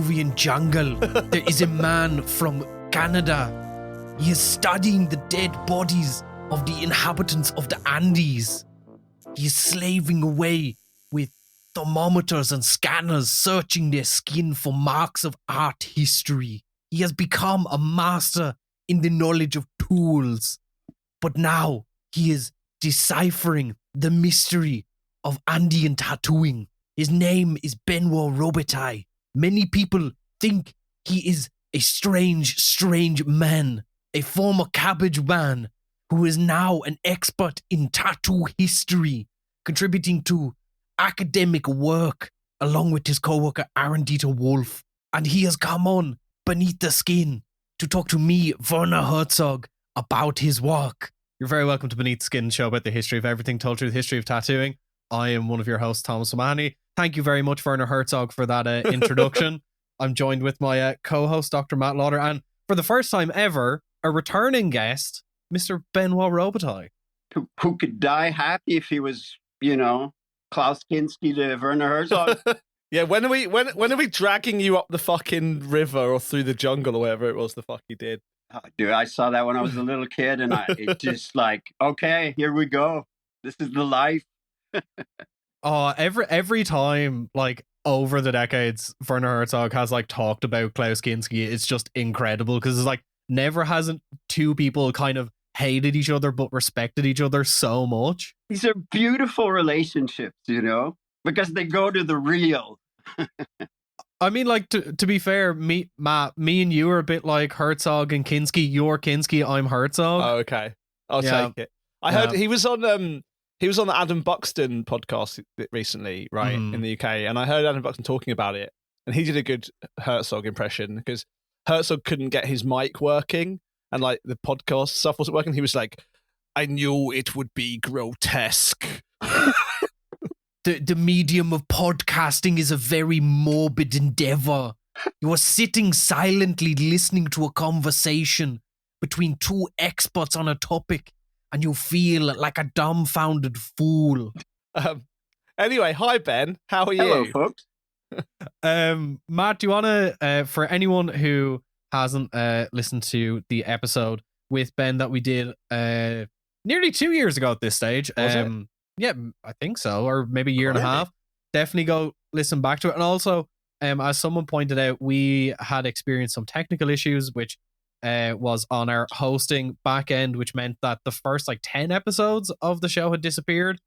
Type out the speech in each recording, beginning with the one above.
Peruvian jungle, there is a man from Canada. He is studying the dead bodies of the inhabitants of the Andes. He is slaving away with thermometers and scanners, searching their skin for marks of art history. He has become a master in the knowledge of tools. But now he is deciphering the mystery of Andean tattooing. His name is Benoit Robitaille. Many people think he is a strange man, a former cabbage man who is now an expert in tattoo history, contributing to academic work along with his co-worker Aaron Dieter Wolf. And he has come on Beneath the Skin to talk to me, Werner Herzog, about his work. You're very welcome to Beneath the Skin, show about the history of everything told through the history of tattooing. I am one of your hosts, Thomas O'Mahony. Thank you very much, Werner Herzog, for that introduction. I'm joined with my co-host, Dr. Matt Lauder, and for the first time ever, a returning guest, Mr. Benoit Robitaille. Who could die happy if he was, Klaus Kinski to Werner Herzog? Yeah, when are we dragging you up the fucking river or through the jungle or whatever it was the fuck you did? Dude, I saw that when I was a little kid, and it just like, okay, here we go. This is the life. Every time, like, over the decades, Werner Herzog has like talked about Klaus Kinski. It's just incredible because it's like never hasn't two people kind of hated each other but respected each other so much. These are beautiful relationships, because they go to the real. I mean, like, to be fair, me and you are a bit like Herzog and Kinski. You're Kinski, I'm Herzog. Oh, okay, I'll take it. I heard he was on the Adam Buxton podcast recently, right, in the UK, and I heard Adam Buxton talking about it, and he did a good Herzog impression because Herzog couldn't get his mic working, and like the podcast stuff wasn't working. He was like, "I knew it would be grotesque." The medium of podcasting is a very morbid endeavor. You are sitting silently listening to a conversation between two experts on a topic, and you feel like a dumbfounded fool. Anyway, hi Ben, how are you? Hello, folks. Matt, do you want to, for anyone who hasn't listened to the episode with Ben that we did nearly 2 years ago at this stage? Yeah, I think so, or maybe a year and a half. Definitely go listen back to it. And also, as someone pointed out, we had experienced some technical issues, which was on our hosting back end, which meant that the first 10 episodes of the show had disappeared.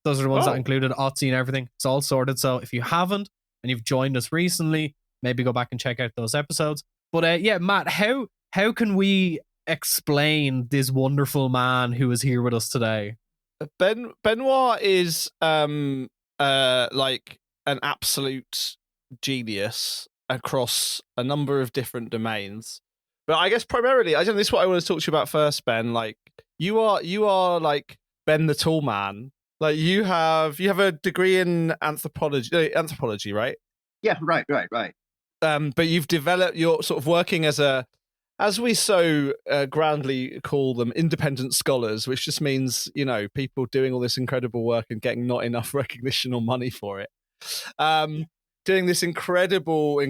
Those are the ones that included Otzi and everything. It's all sorted. So if you haven't and you've joined us recently, maybe go back and check out those episodes. But yeah, Matt, how can we explain this wonderful man who is here with us today? Benoit is like an absolute genius across a number of different domains. But I guess primarily, I don't know, this is what I want to talk to you about first, Ben. Like you are like Ben the Tall Man. Like you have a degree in anthropology, right? Yeah, right. But you've developed, you're sort of working as we so grandly call them, independent scholars, which just means, people doing all this incredible work and getting not enough recognition or money for it. Doing this incredible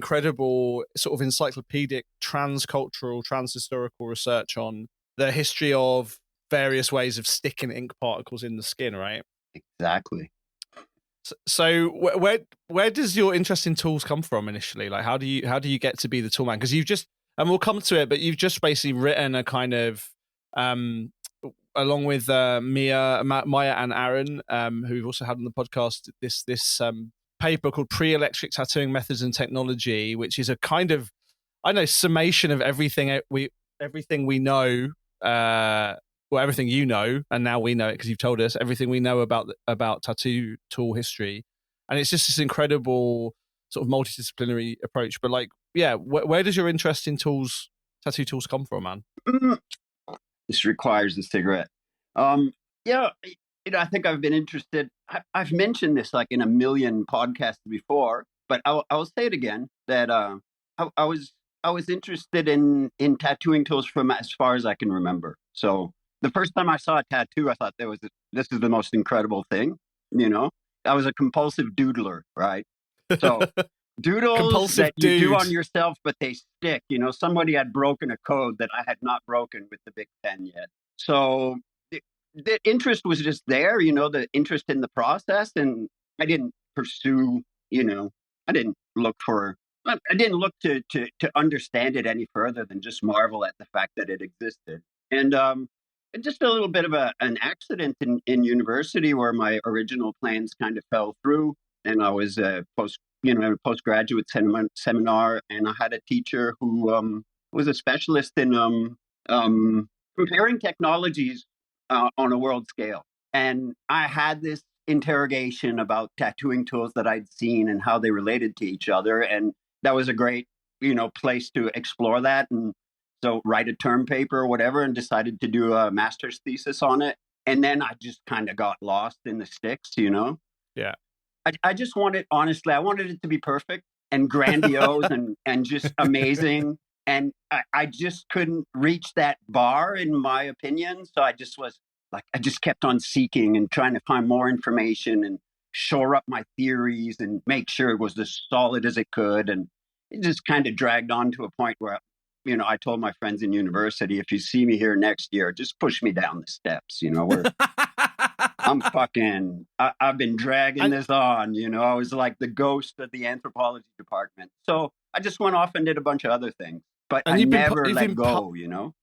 sort of encyclopedic, transcultural, transhistorical research on the history of various ways of sticking ink particles in the skin, right? Exactly. So where does your interest in tools come from initially? Like, how do you get to be the tool man? Because you've just, and we'll come to it, but you've just basically written a kind of, along with Maya and Aaron, who we've also had on the podcast, this paper called Pre-Electric Tattooing Methods and Technology, which is a kind of, summation of everything we know, everything you know, and now we know it because you've told us everything we know about tattoo tool history, and it's just this incredible sort of multidisciplinary approach. But where does your interest in tattoo tools come from, man? This requires a cigarette. I think I've been interested. I've mentioned this in a million podcasts before, but I'll say it again that I was interested in tattooing tools from as far as I can remember. So the first time I saw a tattoo, I thought this is the most incredible thing. I was a compulsive doodler, right? So doodles Compulsive that you do on dude. yourself, but they stick. Somebody had broken a code that I had not broken with the Big Pen yet. So the interest was just there, the interest in the process. And I didn't pursue, I didn't look for, I didn't look to understand it any further than just marvel at the fact that it existed. And just a little bit of an accident in university where my original plans kind of fell through. And I was in a postgraduate seminar, and I had a teacher who was a specialist in comparing technologies on a world scale. And I had this interrogation about tattooing tools that I'd seen and how they related to each other. And that was a great, place to explore that. And so write a term paper or whatever, and decided to do a master's thesis on it. And then I just kind of got lost in the sticks, Yeah. I just wanted, honestly, I wanted it to be perfect and grandiose and just amazing. And I just couldn't reach that bar, in my opinion. So I just was like, I just kept on seeking and trying to find more information and shore up my theories and make sure it was as solid as it could. And it just kind of dragged on to a point where, I told my friends in university, if you see me here next year, just push me down the steps. I've been dragging this on, I was like the ghost of the anthropology department. So I just went off and did a bunch of other things, but I never let go,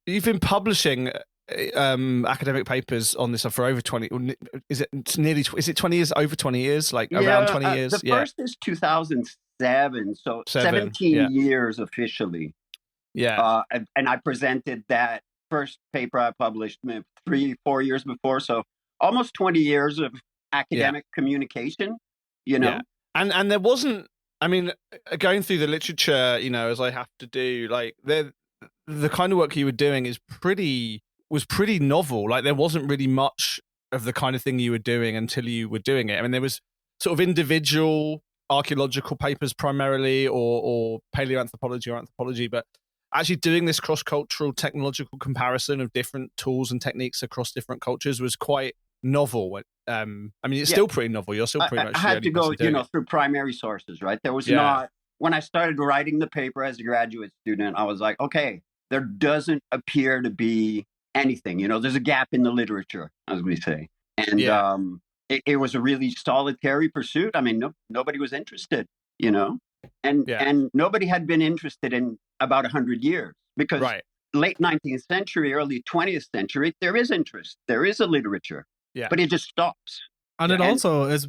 You've been publishing academic papers on this for over 20, is it 20 years, over 20 years, like around 20 years? The first is 2007, so 17 years officially. Yeah. And I presented that first paper I published 3-4 years before. So almost 20 years of academic communication, Yeah. And there wasn't, I mean, going through the literature, as I have to do, like the kind of work you were doing was pretty novel. Like there wasn't really much of the kind of thing you were doing until you were doing it. I mean, there was sort of individual archaeological papers primarily, or paleoanthropology or anthropology, but actually doing this cross-cultural technological comparison of different tools and techniques across different cultures was quite novel. I mean, it's still pretty novel. You're still pretty much. I had to go, through primary sources, right? There was not, when I started writing the paper as a graduate student, I was like, okay, there doesn't appear to be anything. There's a gap in the literature, as we say, and it was a really solitary pursuit. I mean, nobody was interested, and nobody had been interested in about 100 years, because late 19th century, early 20th century, there is interest, there is a literature, but it just stops. And it also is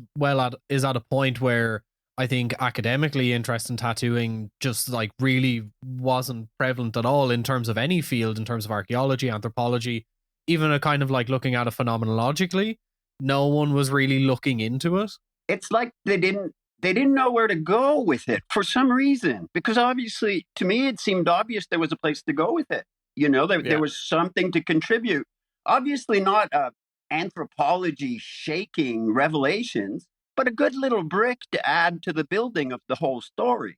at a point where I think academically interest in tattooing just like really wasn't prevalent at all in terms of any field, in terms of archaeology, anthropology, even a kind of like looking at it phenomenologically. No one was really looking into it. It's like they didn't know where to go with it for some reason, because obviously, to me, it seemed obvious there was a place to go with it. There was something to contribute. Obviously not anthropology shaking revelations, but a good little brick to add to the building of the whole story,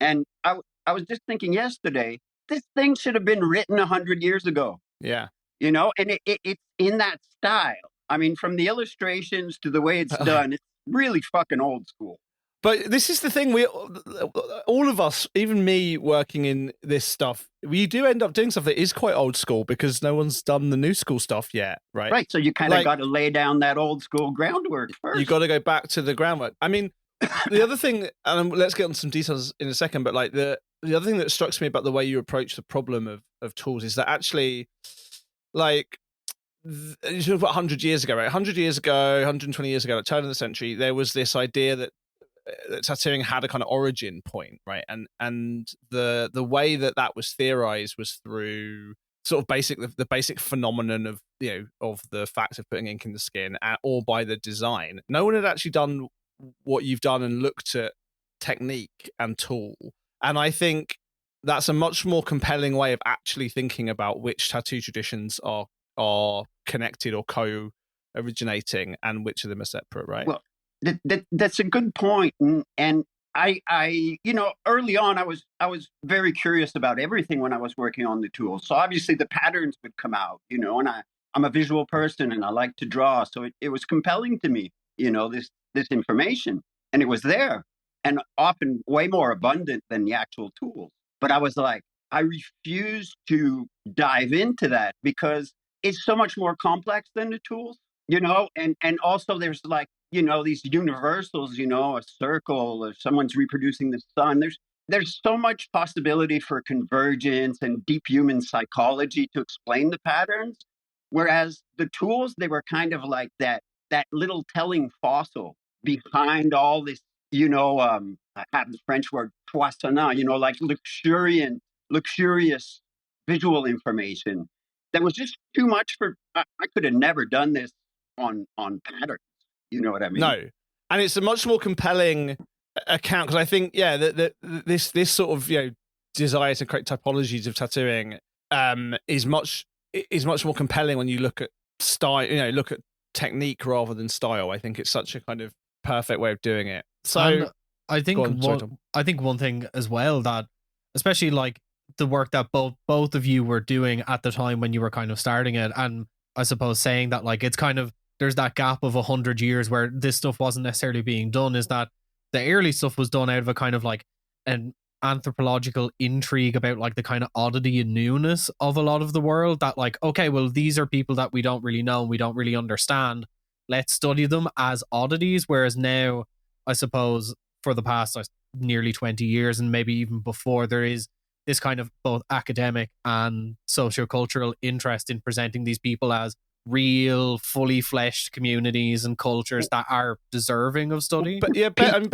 And I was just thinking yesterday, this thing should have been written 100 years ago. Yeah. And it's in that style. I mean, from the illustrations to the way it's done, it's really fucking old school. But this is the thing, all of us, even me working in this stuff, we do end up doing stuff that is quite old school because no one's done the new school stuff yet, right? Right, so you kind of got to lay down that old school groundwork first. You got to go back to the groundwork. I mean, the other thing, and let's get on some details in a second, but like the other thing that strikes me about the way you approach the problem of tools is that actually, like, you talk about 100 years ago, right? 100 years ago, 120 years ago, at the turn of the century, there was this idea that tattooing had a kind of origin point, right? And the way that was theorized was through sort of the basic phenomenon of of the fact of putting ink in the skin, or by the design. No one had actually done what you've done and looked at technique and tool, and I think that's a much more compelling way of actually thinking about which tattoo traditions are connected or co-originating and which of them are separate, right? Well, that's a good point. And I early on, I was very curious about everything when I was working on the tools. So obviously the patterns would come out, and I'm a visual person and I like to draw. So it was compelling to me, this information, and it was there. and often way more abundant than the actual tools. But I was like, I refuse to dive into that because it's so much more complex than the tools, and also there's like, these universals, a circle, or someone's reproducing the sun. There's so much possibility for convergence and deep human psychology to explain the patterns. Whereas the tools, they were kind of like that little telling fossil behind all this, I have the French word poissonnant, like luxurious visual information that was just too much I could have never done this on patterns. You know what I mean? No. And it's a much more compelling account because I think, this sort of, desire to create typologies of tattooing is much more compelling when you look at style, look at technique rather than style. I think it's such a kind of perfect way of doing it. So and I think one thing as well that, especially like the work that both of you were doing at the time when you were kind of starting it, and I suppose saying that like it's kind of, there's that gap of 100 years where this stuff wasn't necessarily being done, is that the early stuff was done out of a kind of like an anthropological intrigue about like the kind of oddity and newness of a lot of the world, that like, okay, well, these are people that we don't really know and we don't really understand, let's study them as oddities. Whereas now, I suppose for the past nearly 20 years and maybe even before, there is this kind of both academic and sociocultural interest in presenting these people as real, fully fleshed communities and cultures that are deserving of study. But yeah, Ben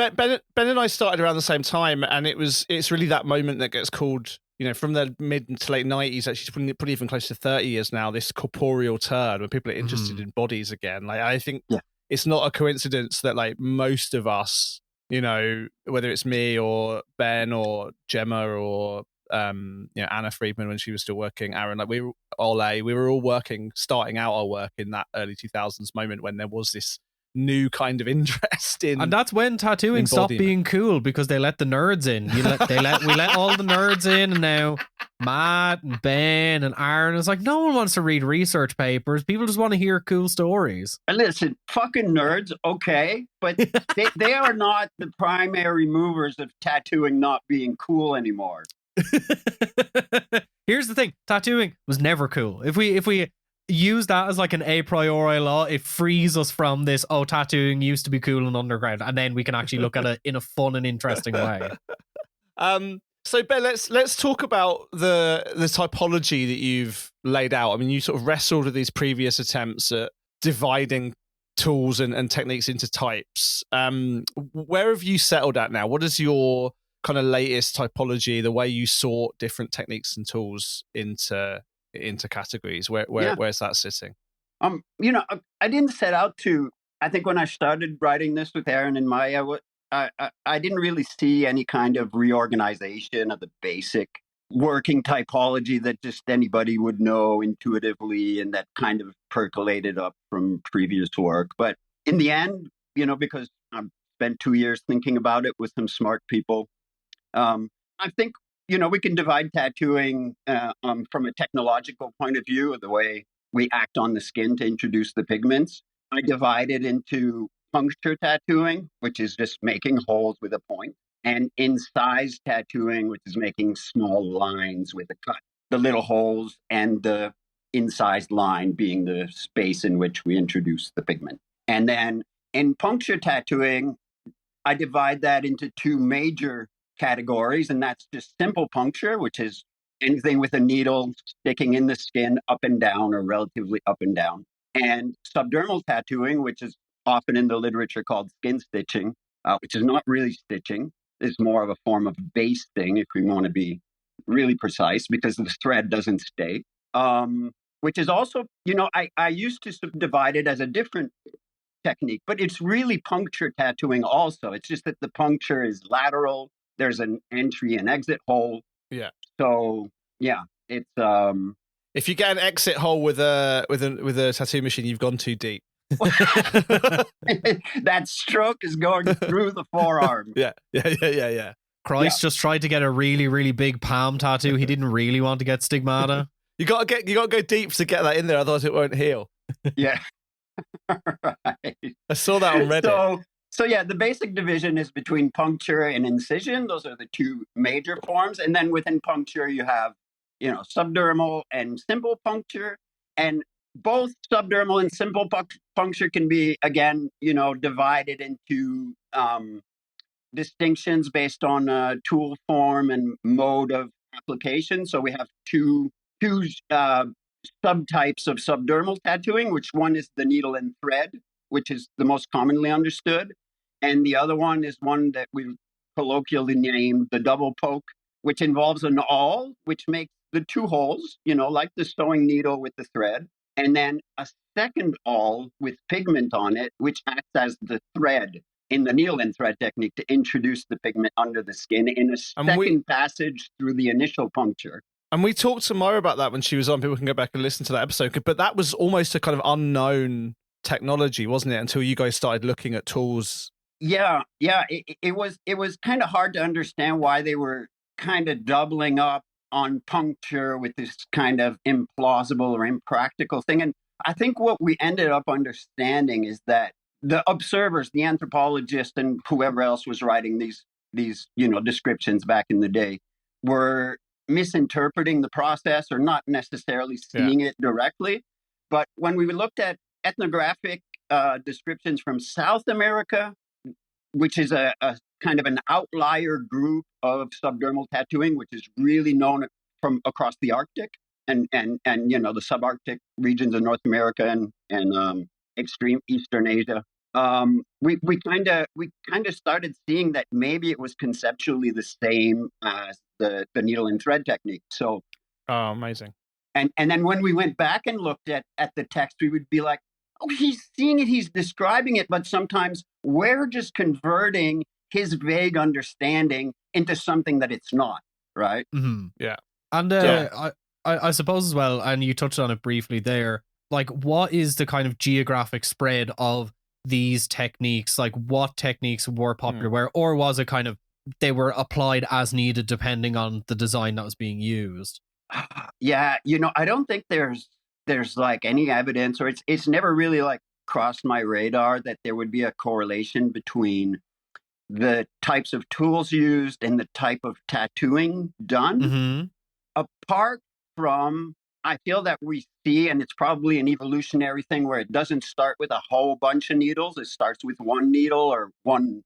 and I started around the same time, and it's really that moment that gets called, from the mid to late 90s, actually probably even close to 30 years now, this corporeal turn when people are interested in bodies again. Like, I think it's not a coincidence that like most of us, whether it's me or Ben or Gemma or Anna Friedman when she was still working, Aaron, like we were all starting out our work in that early 2000s moment when there was this new kind of interest in, and that's when tattooing stopped being cool, because they let the nerds in. We let all the nerds in, and now Matt and Ben and Aaron is like, no one wants to read research papers. People just want to hear cool stories. And listen, fucking nerds, okay, but they are not the primary movers of tattooing not being cool anymore. Here's the thing, tattooing was never cool. If we use that as like an a priori law, it frees us from this, tattooing used to be cool and underground, and then we can actually look at it in a fun and interesting way. So Ben, let's talk about the typology that you've laid out. I mean, you sort of wrestled with these previous attempts at dividing tools and techniques into types. Where have you settled at now? What is your kind of latest typology, the way you sort different techniques and tools into categories? Where's that sitting? I didn't set out to. I think when I started writing this with Aaron and Maya, I didn't really see any kind of reorganization of the basic working typology that just anybody would know intuitively, and that kind of percolated up from previous work. But in the end, because I've spent 2 years thinking about it with some smart people, I think, we can divide tattooing from a technological point of view, of the way we act on the skin to introduce the pigments. I divide it into puncture tattooing, which is just making holes with a point, and incise tattooing, which is making small lines with a cut. The little holes and the incised line being the space in which we introduce the pigment. And then in puncture tattooing, I divide that into two major categories, and that's just simple puncture, which is anything with a needle sticking in the skin up and down, or relatively up and down, and subdermal tattooing, which is often in the literature called skin stitching, which is not really stitching. It's more of a form of basting, if we want to be really precise, because the thread doesn't stay. Which is also, I used to subdivide it as a different technique, but it's really puncture tattooing also. It's just that the puncture is lateral. There's an entry and exit hole. Yeah. So yeah, it's if you get an exit hole with a tattoo machine, you've gone too deep. That stroke is going through the forearm. Yeah. Christ just tried to get a really, really big palm tattoo. He didn't really want to get stigmata. You got to go deep to get that in there, otherwise it won't heal. Yeah. Right. I saw that on Reddit. So yeah, the basic division is between puncture and incision. Those are the two major forms. And then within puncture, you have, subdermal and simple puncture. And both subdermal and simple puncture can be, again, divided into distinctions based on tool form and mode of application. So we have two subtypes of subdermal tattooing, which one is the needle and thread, which is the most commonly understood. And the other one is one that we colloquially name the double poke, which involves an awl, which makes the two holes, like the sewing needle with the thread. And then a second awl with pigment on it, which acts as the thread in the needle and thread technique to introduce the pigment under the skin in a second passage through the initial puncture. And we talked to Moira about that when she was on. People can go back and listen to that episode. But that was almost a kind of unknown technology, wasn't it? Until you guys started looking at tools. Yeah. It was kind of hard to understand why they were kind of doubling up on puncture with this kind of implausible or impractical thing. And I think what we ended up understanding is that the observers, the anthropologists, and whoever else was writing these descriptions back in the day were misinterpreting the process or not necessarily seeing it directly. But when we looked at ethnographic descriptions from South America, which is a kind of an outlier group of subdermal tattooing, which is really known from across the Arctic and the subarctic regions of North America and extreme Eastern Asia. We kind of started seeing that maybe it was conceptually the same as the needle and thread technique. So, amazing. And then when we went back and looked at the text, we would be like, oh, he's seeing it, he's describing it, but sometimes we're just converting his vague understanding into something that it's not, right? Mm-hmm. Yeah. And I suppose as well, and you touched on it briefly there, like what is the kind of geographic spread of these techniques? Like what techniques were popular where, or was it kind of they were applied as needed depending on the design that was being used? Yeah, I don't think there's like any evidence, or it's never really like crossed my radar that there would be a correlation between the types of tools used and the type of tattooing done. Mm-hmm. Apart from, I feel that we see, and it's probably an evolutionary thing where it doesn't start with a whole bunch of needles. It starts with one needle or one,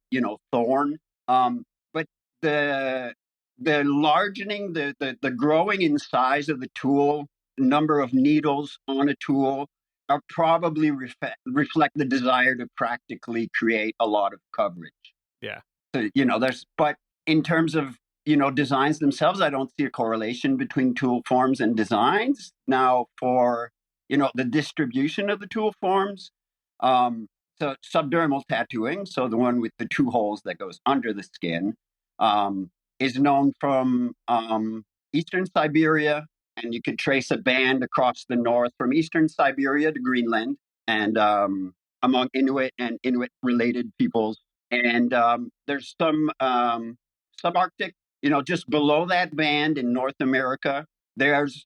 thorn. But the largening, the growing in size of the tool, number of needles on a tool are probably reflect the desire to practically create a lot of coverage. Yeah. So, but in terms of, designs themselves, I don't see a correlation between tool forms and designs. Now, for, the distribution of the tool forms, so subdermal tattooing, so the one with the two holes that goes under the skin, is known from eastern Siberia, and you could trace a band across the north from eastern Siberia to Greenland, and among Inuit and Inuit-related peoples. And there's some subarctic, just below that band in North America. There's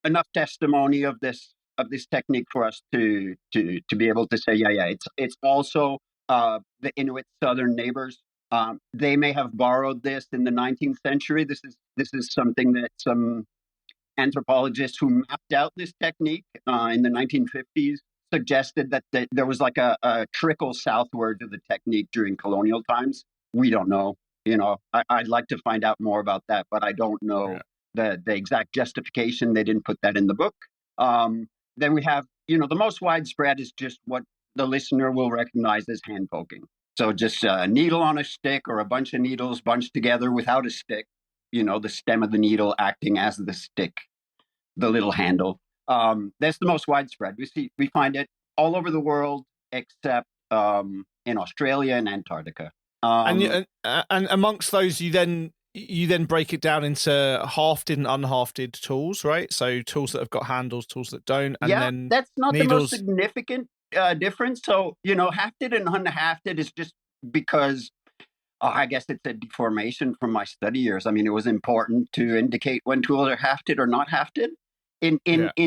enough testimony of this technique for us to be able to say, it's also the Inuit southern neighbors. They may have borrowed this in the 19th century. This is something that some anthropologists who mapped out this technique in the 1950s suggested that there was like a trickle southward to the technique during colonial times. We don't know. I'd like to find out more about that, but I don't know the exact justification. They didn't put that in the book. Then we have, the most widespread is just what the listener will recognize as hand poking. So just a needle on a stick or a bunch of needles bunched together without a stick, the stem of the needle acting as the stick, the little handle. That's the most widespread. We find it all over the world except in Australia and Antarctica. And amongst those, you then break it down into hafted and unhafted tools, right? So tools that have got handles, tools that don't, and then that's not needles. The most significant difference. So hafted and unhafted is just because I guess it's a deformation from my study years. I mean, it was important to indicate when tools are hafted or not hafted. In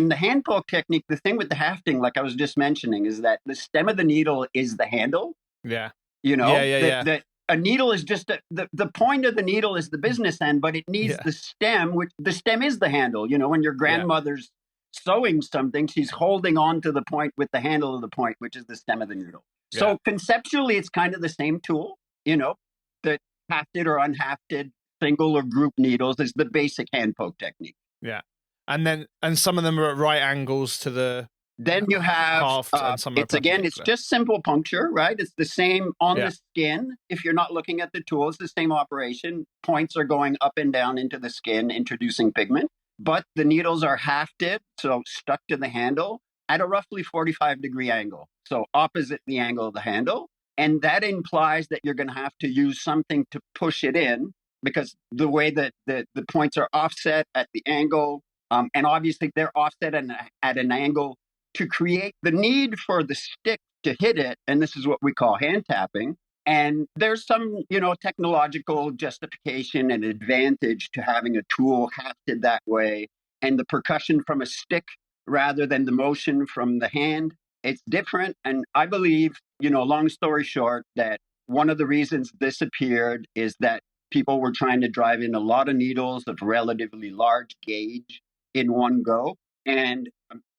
the hand poke technique, the thing with the hafting, like I was just mentioning, is that the stem of the needle is the handle. Yeah. You know, Yeah. that a needle is just the point of the needle is the business end, but it needs the stem, which the stem is the handle. You know, when your grandmother's sewing something, she's holding on to the point with the handle of the point, which is the stem of the needle. So conceptually, it's kind of the same tool. You know, the hafted or unhafted single or group needles is the basic hand poke technique. Yeah. And some of them are at right angles to the then you have and some are it's just simple puncture, right? It's the same on the skin. If you're not looking at the tool, it's the same operation. Points are going up and down into the skin, introducing pigment, but the needles are hafted, so stuck to the handle at a roughly 45-degree angle, so opposite the angle of the handle. And that implies that you're going to have to use something to push it in, because the way that the points are offset at the angle, and obviously they're offset at an angle to create the need for the stick to hit it. And this is what we call hand tapping. And there's some, technological justification and advantage to having a tool hafted that way, and the percussion from a stick rather than the motion from the hand. It's different. And I believe, long story short, that one of the reasons this appeared is that people were trying to drive in a lot of needles of relatively large gauge in one go. And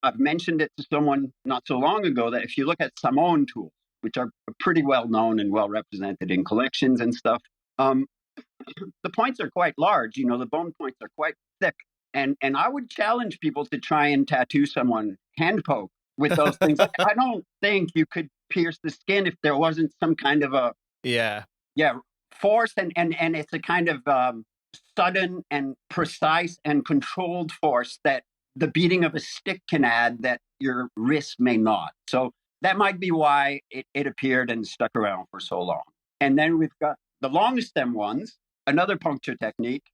I've mentioned it to someone not so long ago that if you look at Samoan tools, which are pretty well known and well represented in collections and stuff, the points are quite large. The bone points are quite thick. And I would challenge people to try and tattoo someone hand poke with those things. I don't think you could pierce the skin if there wasn't some kind of a force, and it's a kind of sudden and precise and controlled force that the beating of a stick can add that your wrist may not. So that might be why it appeared and stuck around for so long. And then we've got the long stem ones, another puncture technique,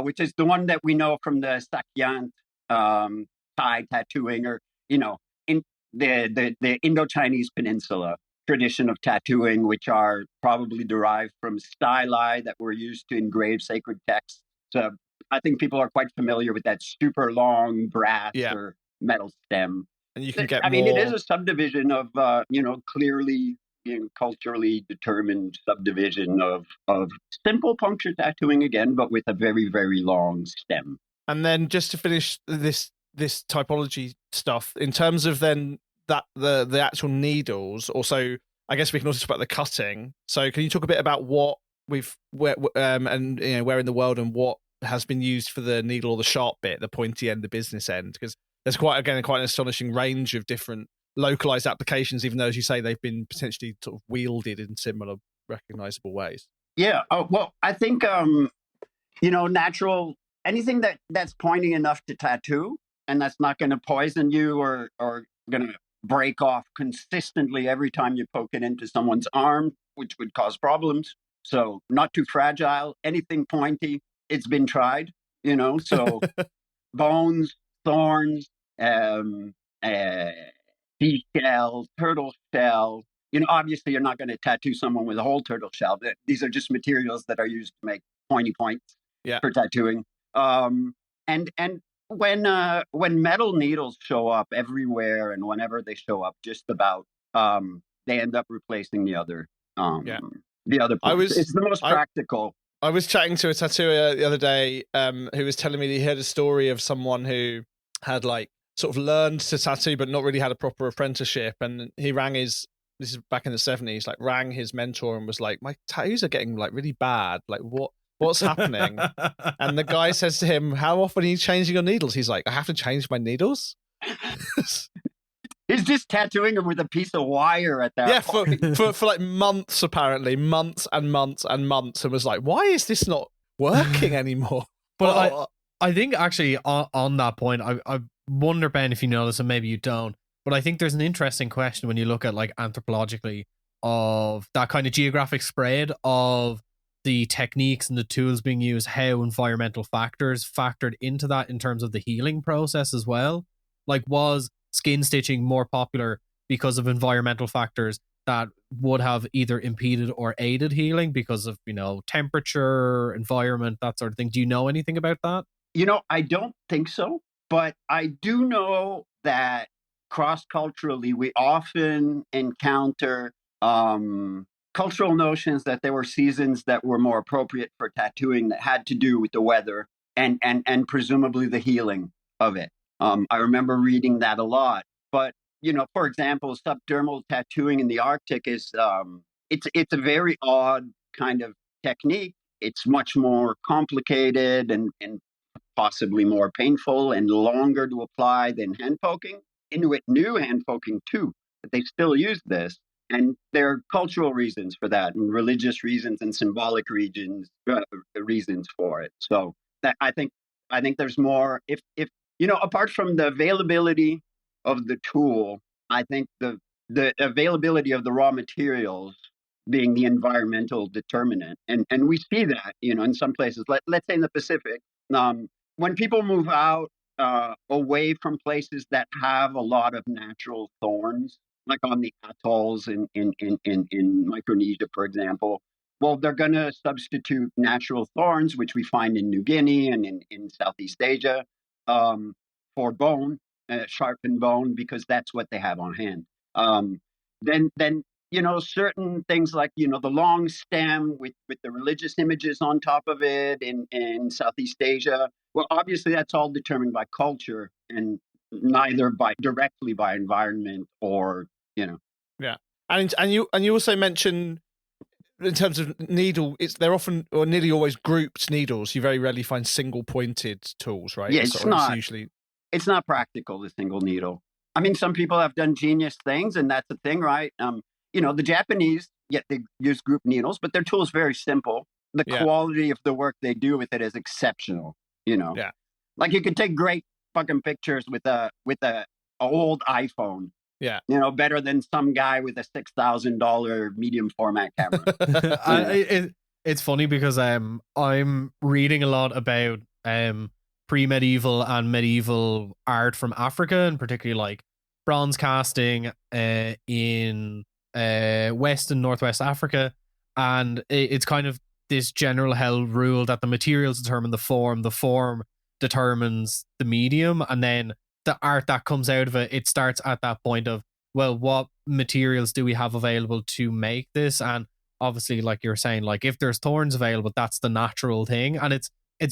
which is the one that we know from the Sakyant Thai tattooing, or, in the Indo-Chinese peninsula tradition of tattooing, which are probably derived from styli that were used to engrave sacred texts. So I think people are quite familiar with that super long brass or metal stem. And you can get it is a subdivision of, clearly culturally determined subdivision of simple puncture tattooing again, but with a very, very long stem. And then just to finish this typology stuff, in terms of then that the actual needles, also, I guess we can also talk about the cutting. So can you talk a bit about what where in the world and what has been used for the needle or the sharp bit, the pointy end, the business end? Because there's quite an astonishing range of different localized applications, even though, as you say, they've been potentially sort of wielded in similar recognizable ways. Yeah. Oh, well, I think, natural, anything that's pointy enough to tattoo and that's not going to poison you or going to break off consistently every time you poke it into someone's arm, which would cause problems. So not too fragile, anything pointy, it's been tried, so bones, thorns, seashell, turtle shell. Obviously you're not going to tattoo someone with a whole turtle shell. These are just materials that are used to make pointy points for tattooing. And when metal needles show up everywhere, and whenever they show up, just about, they end up replacing the other. The other points. It's the most practical. I was chatting to a tattooer the other day who was telling me that he heard a story of someone who had sort of learned to tattoo but not really had a proper apprenticeship, and he rang this is back in the 70s, rang his mentor and was like, my tattoos are getting really bad, what's happening? And the guy says to him, how often are you changing your needles? He's like, I have to change my needles? He's just tattooing him with a piece of wire at that point. for months, apparently, months and months and months, and was like, why is this not working anymore? But I think actually on that point, I wonder, Ben, if you know this, and maybe you don't, but I think there's an interesting question when you look at anthropologically of that kind of geographic spread of the techniques and the tools being used, how environmental factors factored into that in terms of the healing process as well. Was skin stitching more popular because of environmental factors that would have either impeded or aided healing because of, temperature, environment, that sort of thing? Do you know anything about that? I don't think so, but I do know that cross-culturally, we often encounter cultural notions that there were seasons that were more appropriate for tattooing that had to do with the weather and presumably the healing of it. I remember reading that a lot. But, for example, subdermal tattooing in the Arctic is it's a very odd kind of technique. It's much more complicated and possibly more painful and longer to apply than hand poking. Inuit knew hand poking too, but they still use this. And there are cultural reasons for that, and religious reasons, and symbolic reasons for it. So that I think there's more. If apart from the availability of the tool, I think the availability of the raw materials being the environmental determinant, and we see that in some places. Let's say in the Pacific, when people move out away from places that have a lot of natural thorns, like on the atolls in Micronesia, for example, well, they're going to substitute natural thorns, which we find in New Guinea and in Southeast Asia, for bone, sharpened bone, because that's what they have on hand. Then certain things like the long stem with the religious images on top of it in Southeast Asia. Well, obviously that's all determined by culture and neither directly by environment or. Yeah, and you also mentioned in terms of needle, they're often or nearly always grouped needles. You very rarely find single pointed tools, right? Yeah, it's not practical, the single needle. I mean, some people have done genius things, and that's the thing, right? The Japanese, they use group needles, but their tool is very simple. The quality of the work they do with it is exceptional. Yeah, like you could take great fucking pictures with a old iPhone. Yeah, better than some guy with a $6,000 medium format camera. It's funny because I'm reading a lot about pre-medieval and medieval art from Africa, and particularly like bronze casting in West and Northwest Africa, and it's kind of this general held rule that the materials determine the form determines the medium, and then the art that comes out of it starts at that point of, well, what materials do we have available to make this? And obviously, like you're saying, like if there's thorns available, that's the natural thing. And it's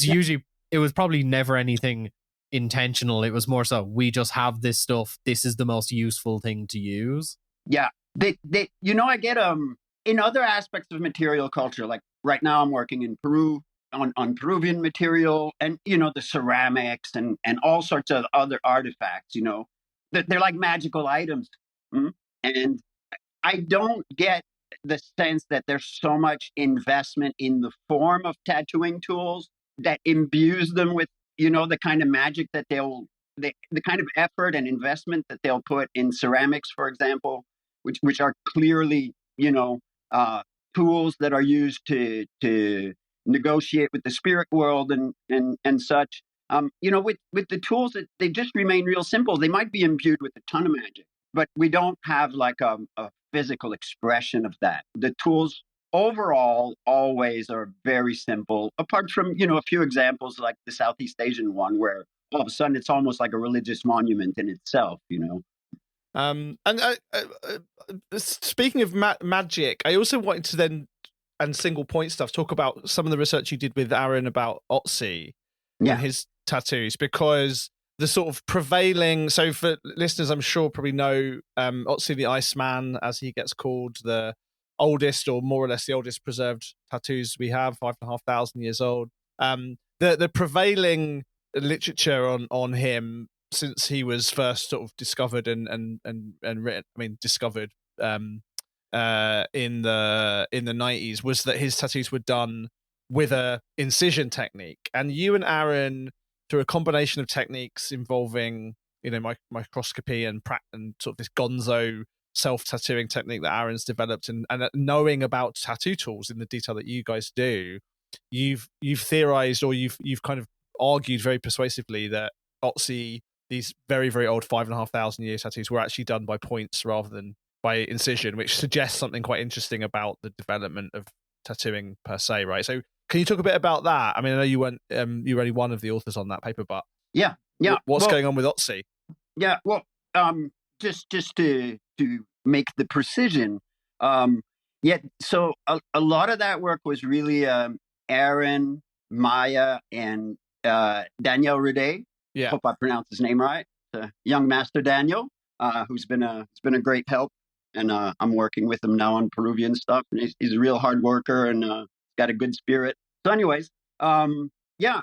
usually, it was probably never anything intentional. It was more so, we just have this stuff. This is the most useful thing to use. Yeah. I get in other aspects of material culture, like right now I'm working in Peru on Peruvian material and, the ceramics and all sorts of other artifacts, they're like magical items. And I don't get the sense that there's so much investment in the form of tattooing tools that imbues them with, the kind of magic that the kind of effort and investment that they'll put in ceramics, for example, which are clearly, tools that are used to negotiate with the spirit world and such. With the tools, they just remain real simple. They might be imbued with a ton of magic, but we don't have like a physical expression of that. The tools overall always are very simple, apart from, a few examples like the Southeast Asian one, where all of a sudden it's almost like a religious monument in itself, And speaking of magic, I also wanted to then, and single point stuff, talk about some of the research you did with Aaron about Otzi and his tattoos, because the sort of prevailing, so for listeners, I'm sure probably know Otzi the Iceman, as he gets called, the oldest or more or less the oldest preserved tattoos we have, 5,500 years old. The prevailing literature on him since he was first sort of discovered and written, discovered in the 90s, was that his tattoos were done with a incision technique. And you and Aaron, through a combination of techniques involving microscopy and sort of this gonzo self-tattooing technique that Aaron's developed, and knowing about tattoo tools in the detail that you guys do, you've theorized, or you've kind of argued very persuasively that Otzi, these very, very old 5,500 year tattoos, were actually done by points rather than by incision, which suggests something quite interesting about the development of tattooing per se, right? So can you talk a bit about that? I mean, I know you weren't you were only one of the authors on that paper, but what's going on with Otzi? Yeah, well, just to make the precision, Yeah, so a lot of that work was really Aaron, Maya, and Daniel Rude. Yeah. Hope I pronounced his name right. Young Master Daniel, who's been a great help, and I'm working with him now on Peruvian stuff. And he's a real hard worker and got a good spirit. So, anyways, yeah,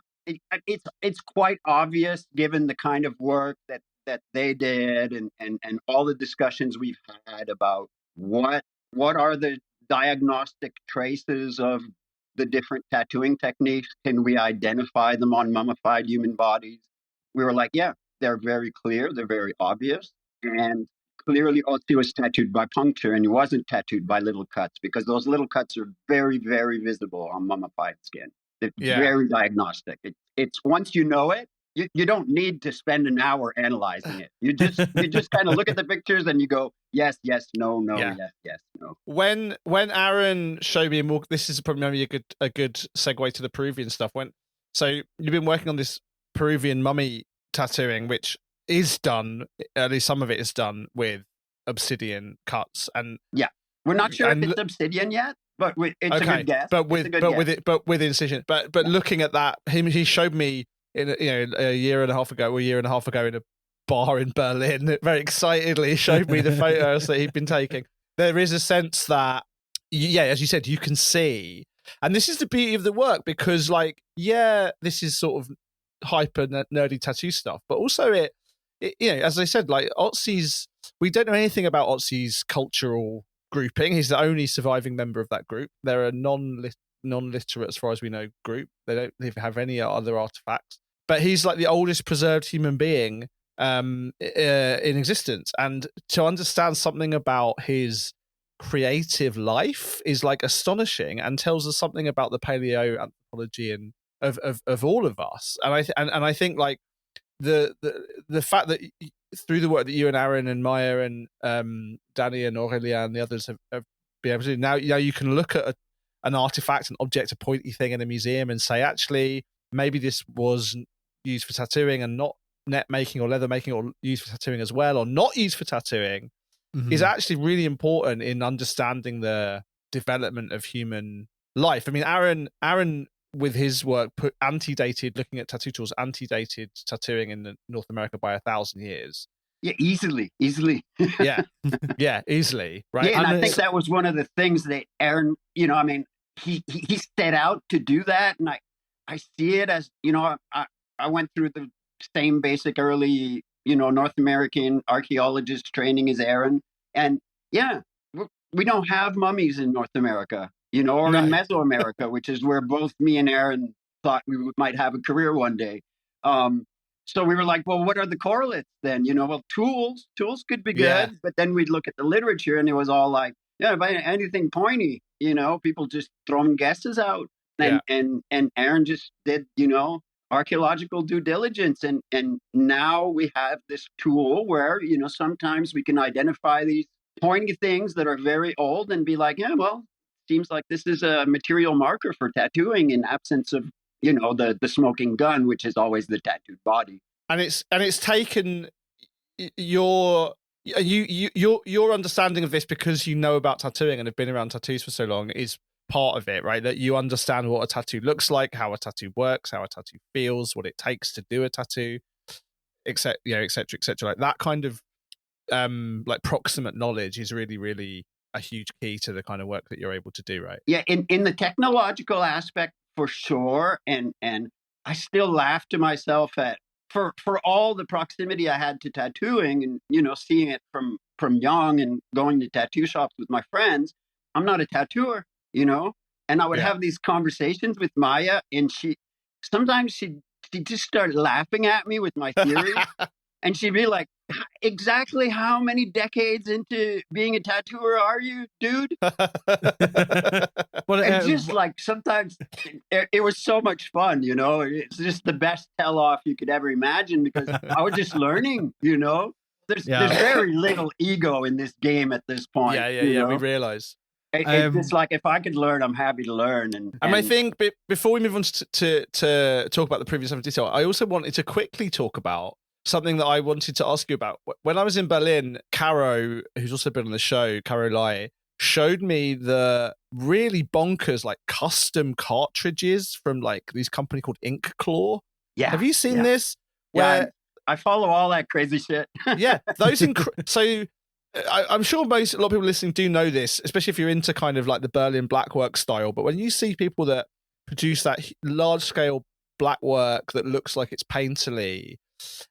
it's quite obvious given the kind of work that they did and all the discussions we've had about what are the diagnostic traces of the different tattooing techniques. Can we identify them on mummified human bodies? We were like, yeah, they're very clear, they're very obvious, and clearly Otzi was tattooed by puncture, and he wasn't tattooed by little cuts, because those little cuts are very, very visible on mummified skin. It's very diagnostic. It's once you know it, you don't need to spend an hour analyzing it. You just kind of look at the pictures and you go, yes, no, yes, no. When Aaron showed me more, this is probably maybe a good segue to the Peruvian stuff. So you've been working on this Peruvian mummy tattooing, which is done, at least some of it is done with obsidian cuts, and yeah, we're not sure if it's obsidian yet. But it's a good guess. But with incision. But looking at that, he showed me in a year and a half ago in a bar in Berlin. Very excitedly showed me the photos that he'd been taking. There is a sense that, yeah, as you said, you can see, and this is the beauty of the work, because this is sort of hyper nerdy tattoo stuff, but also it as I said, like Otzi's, we don't know anything about Otzi's cultural grouping. He's the only surviving member of that group. They're a non-literate, as far as we know, group. They don't have any other artifacts. But he's like the oldest preserved human being in existence. And to understand something about his creative life is like astonishing, and tells us something about the paleoanthropology and of all of us. And I think like the fact that through the work that you and Aaron and Maya and Danny and Aurelia and the others have been able to do, now you can look at an artifact, an object, a pointy thing in a museum and say, actually, maybe this was used for tattooing and not net making or leather making, or used for tattooing as well, or not used for tattooing, is actually really important in understanding the development of human life. I mean, Aaron with his work looking at tattoo tools, antedated tattooing in North America by 1,000 years. Yeah, easily. yeah, easily, right? Yeah, and I think that was one of the things that Aaron, I mean, he set out to do that, and I see it as, I went through the same basic early, North American archaeologist training as Aaron, and yeah, we don't have mummies in North America. Or in Mesoamerica, which is where both me and Aaron thought we might have a career one day. So we were like, well, what are the correlates then? Well, tools could be good, but then we'd look at the literature and it was all like, anything pointy, people just throwing guesses out. And Aaron just did, archaeological due diligence. And now we have this tool where, sometimes we can identify these pointy things that are very old and be like, yeah, well, seems like this is a material marker for tattooing in absence of, the smoking gun, which is always the tattooed body. And it's taken your understanding of this, because you know about tattooing and have been around tattoos for so long, is part of it, right? That you understand what a tattoo looks like, how a tattoo works, how a tattoo feels, what it takes to do a tattoo, et cetera, like that kind of like proximate knowledge is really, really a huge key to the kind of work that you're able to do, right? Yeah, in the technological aspect, for sure. And I still laugh to myself at for all the proximity I had to tattooing and, seeing it from young and going to tattoo shops with my friends. I'm not a tattooer, and I would have these conversations with Maya, and sometimes she just started laughing at me with my theories. And she'd be like, exactly how many decades into being a tattooer are you, dude? And just like sometimes it was so much fun, It's just the best tell-off you could ever imagine, because I was just learning, There's very little ego in this game at this point. Yeah, we realize. It's just like, if I could learn, I'm happy to learn. And I think before we move on to talk about the previous stuff in detail, I also wanted to quickly talk about something that I wanted to ask you about. When I was in Berlin, Caro, who's also been on the show, Caro Lai, showed me the really bonkers like custom cartridges from like these company called Ink Claw. Yeah. Have you seen this? Yeah, I follow all that crazy shit. Yeah, those so I'm sure a lot of people listening do know this, especially if you're into kind of like the Berlin blackwork style. But when you see people that produce that large scale blackwork that looks like it's painterly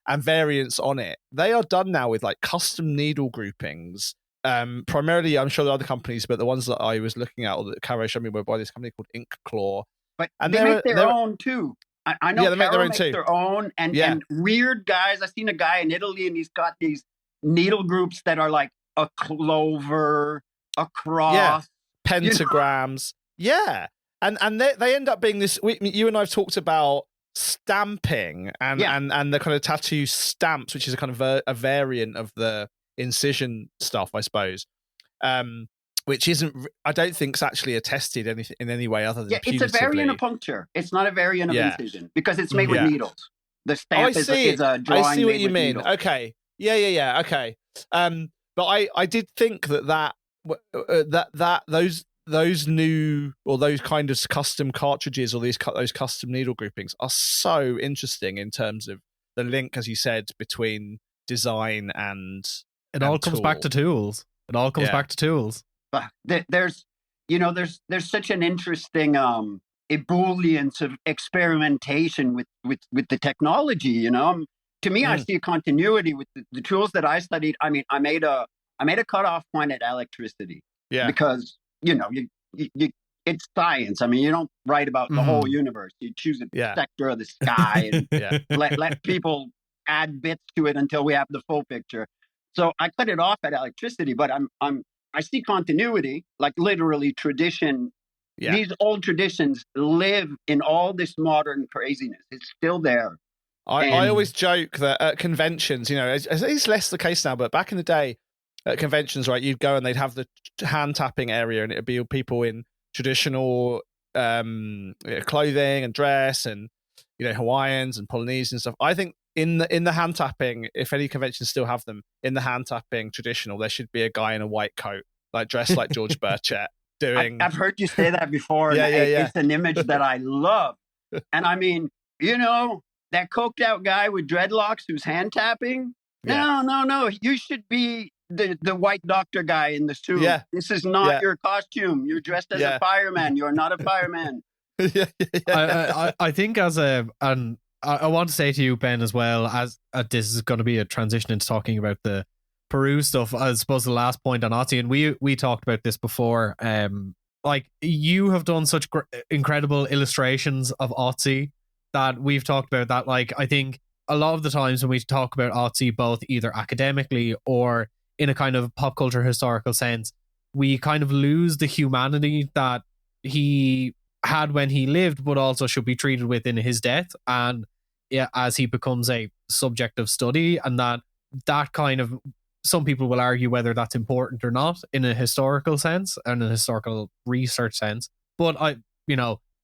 and variants on it, they are done now with like custom needle groupings. Primarily, I'm sure there are other companies, but the ones that I was looking at or that Caro showed me were by this company called Ink Claw. But and they make their own too. I know they Caro make their own, and weird guys. I've seen a guy in Italy, and he's got these needle groups that are like a clover, a cross, pentagrams. You know? Yeah, and they end up being this. You and I've talked about stamping and the kind of tattoo stamps, which is a kind of a variant of the incision stuff, I suppose. Which isn't, I don't think, is actually attested in any way other than it's a variant of puncture. It's not a variant of incision because it's made with needles. The stamp is a drawing. I see what you mean. Needles. Okay, yeah. Okay, but I did think that those new or those kind of custom cartridges or those custom needle groupings are so interesting in terms of the link, as you said, between design and it all comes back to tools. It all comes back to tools. There's such an interesting ebullience of experimentation with the technology. You know, to me, I see a continuity with the tools that I studied. I mean, I made a cutoff point at electricity. Yeah, because you it's science. I mean, you don't write about the whole universe. You choose a sector of the sky and let people add bits to it until we have the full picture. So I cut it off at electricity, but I see continuity, like literally tradition. Yeah. These old traditions live in all this modern craziness. It's still there. I always joke that at conventions, you know, it's less the case now, but back in the day at conventions, right, you'd go and they'd have the hand tapping area and it'd be people in traditional clothing and dress and, you know, Hawaiians and Polynesian and stuff. I think in the hand tapping, if any conventions still have them, in the hand tapping traditional, there should be a guy in a white coat, like dressed like George Burchett. I've heard you say that before. It's an image that I love. And I mean, you know, that coked out guy with dreadlocks who's hand tapping. No. You should be the white doctor guy in the suit. Yeah. This is not your costume. You're dressed as a fireman. You're not a fireman. I think I want to say to you, Ben, as well, as this is going to be a transition into talking about the Peru stuff. I suppose the last point on Otzi, and we talked about this before. Like, you have done such incredible illustrations of Otzi that we've talked about. That, like, I think a lot of the times when we talk about Otzi, both either academically or in a kind of pop culture historical sense, we kind of lose the humanity that he had when he lived, but also should be treated with in his death, and as he becomes a subject of study, and that kind of, some people will argue whether that's important or not in a historical sense and a historical research sense. But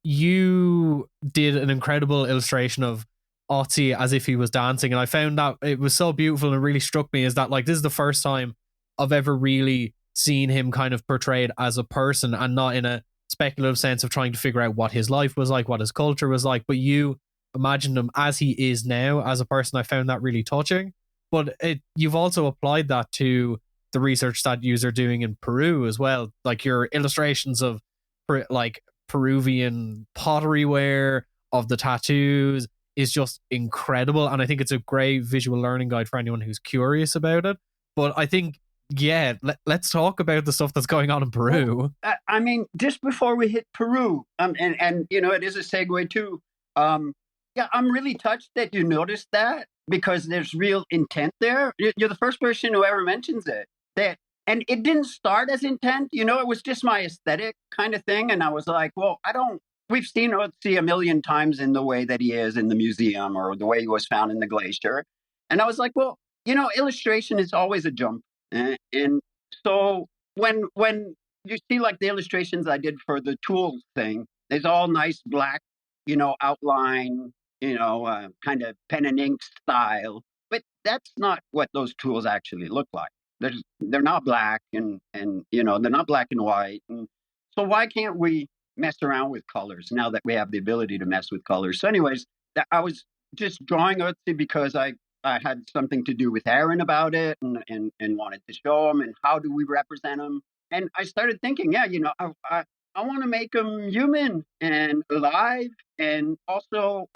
you did an incredible illustration of Otzi as if he was dancing, and I found that it was so beautiful, and it really struck me is that, like, this is the first time I've ever really seen him kind of portrayed as a person and not in a speculative sense of trying to figure out what his life was like, what his culture was like, but you imagined him as he is now as a person. I found that really touching. But you've also applied that to the research that you are doing in Peru as well. Like, your illustrations of like Peruvian pottery ware, of the tattoos, is just incredible. And I think it's a great visual learning guide for anyone who's curious about it. But I think, let's talk about the stuff that's going on in Peru. Well, I mean, just before we hit Peru, and you know, it is a segue too. I'm really touched that you noticed that, because there's real intent there. You're the first person who ever mentions it. And it didn't start as intent, you know, it was just my aesthetic kind of thing. And I was like, well, we've seen Otzi a million times in the way that he is in the museum or the way he was found in the glacier. And I was like, well, you know, illustration is always a jump. And so when you see like the illustrations I did for the tools thing, there's all nice black, you know, outline, you know, kind of pen and ink style. But that's not what those tools actually look like. they're not black, and they're not black and white. And so why can't we mess around with colors now that we have the ability to mess with colors? So anyways, I was just drawing Otzi because I had something to do with Aaron about it, and wanted to show him, and how do we represent him. And I started thinking, I want to make him human and alive, and also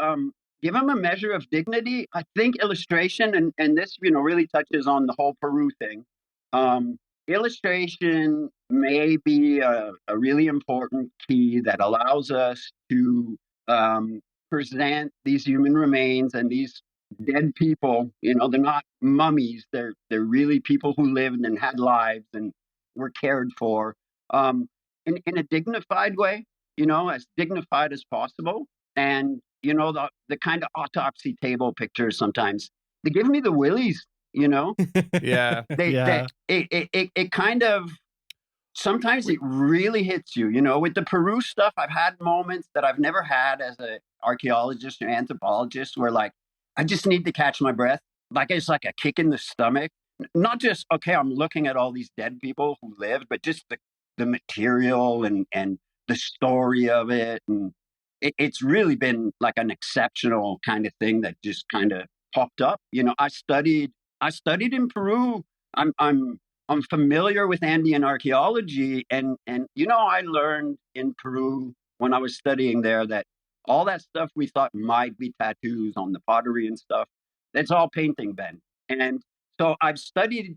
give him a measure of dignity. I think illustration, and this, really touches on the whole Peru thing. Illustration may be a really important key that allows us to present these human remains and these dead people. They're not mummies. They're really people who lived and had lives and were cared for in a dignified way, as dignified as possible. And the kind of autopsy table pictures sometimes, they give me the willies. Yeah. It kind of, sometimes it really hits you. With the Peru stuff, I've had moments that I've never had as an archaeologist or anthropologist, where like I just need to catch my breath. Like it's like a kick in the stomach. Not just, okay, I'm looking at all these dead people who lived, but just the material and the story of it. And it's really been like an exceptional kind of thing that just kind of popped up. I studied in Peru. I'm familiar with Andean archaeology, and I learned in Peru when I was studying there that all that stuff we thought might be tattoos on the pottery and stuff, that's all painting, Ben. And so I studied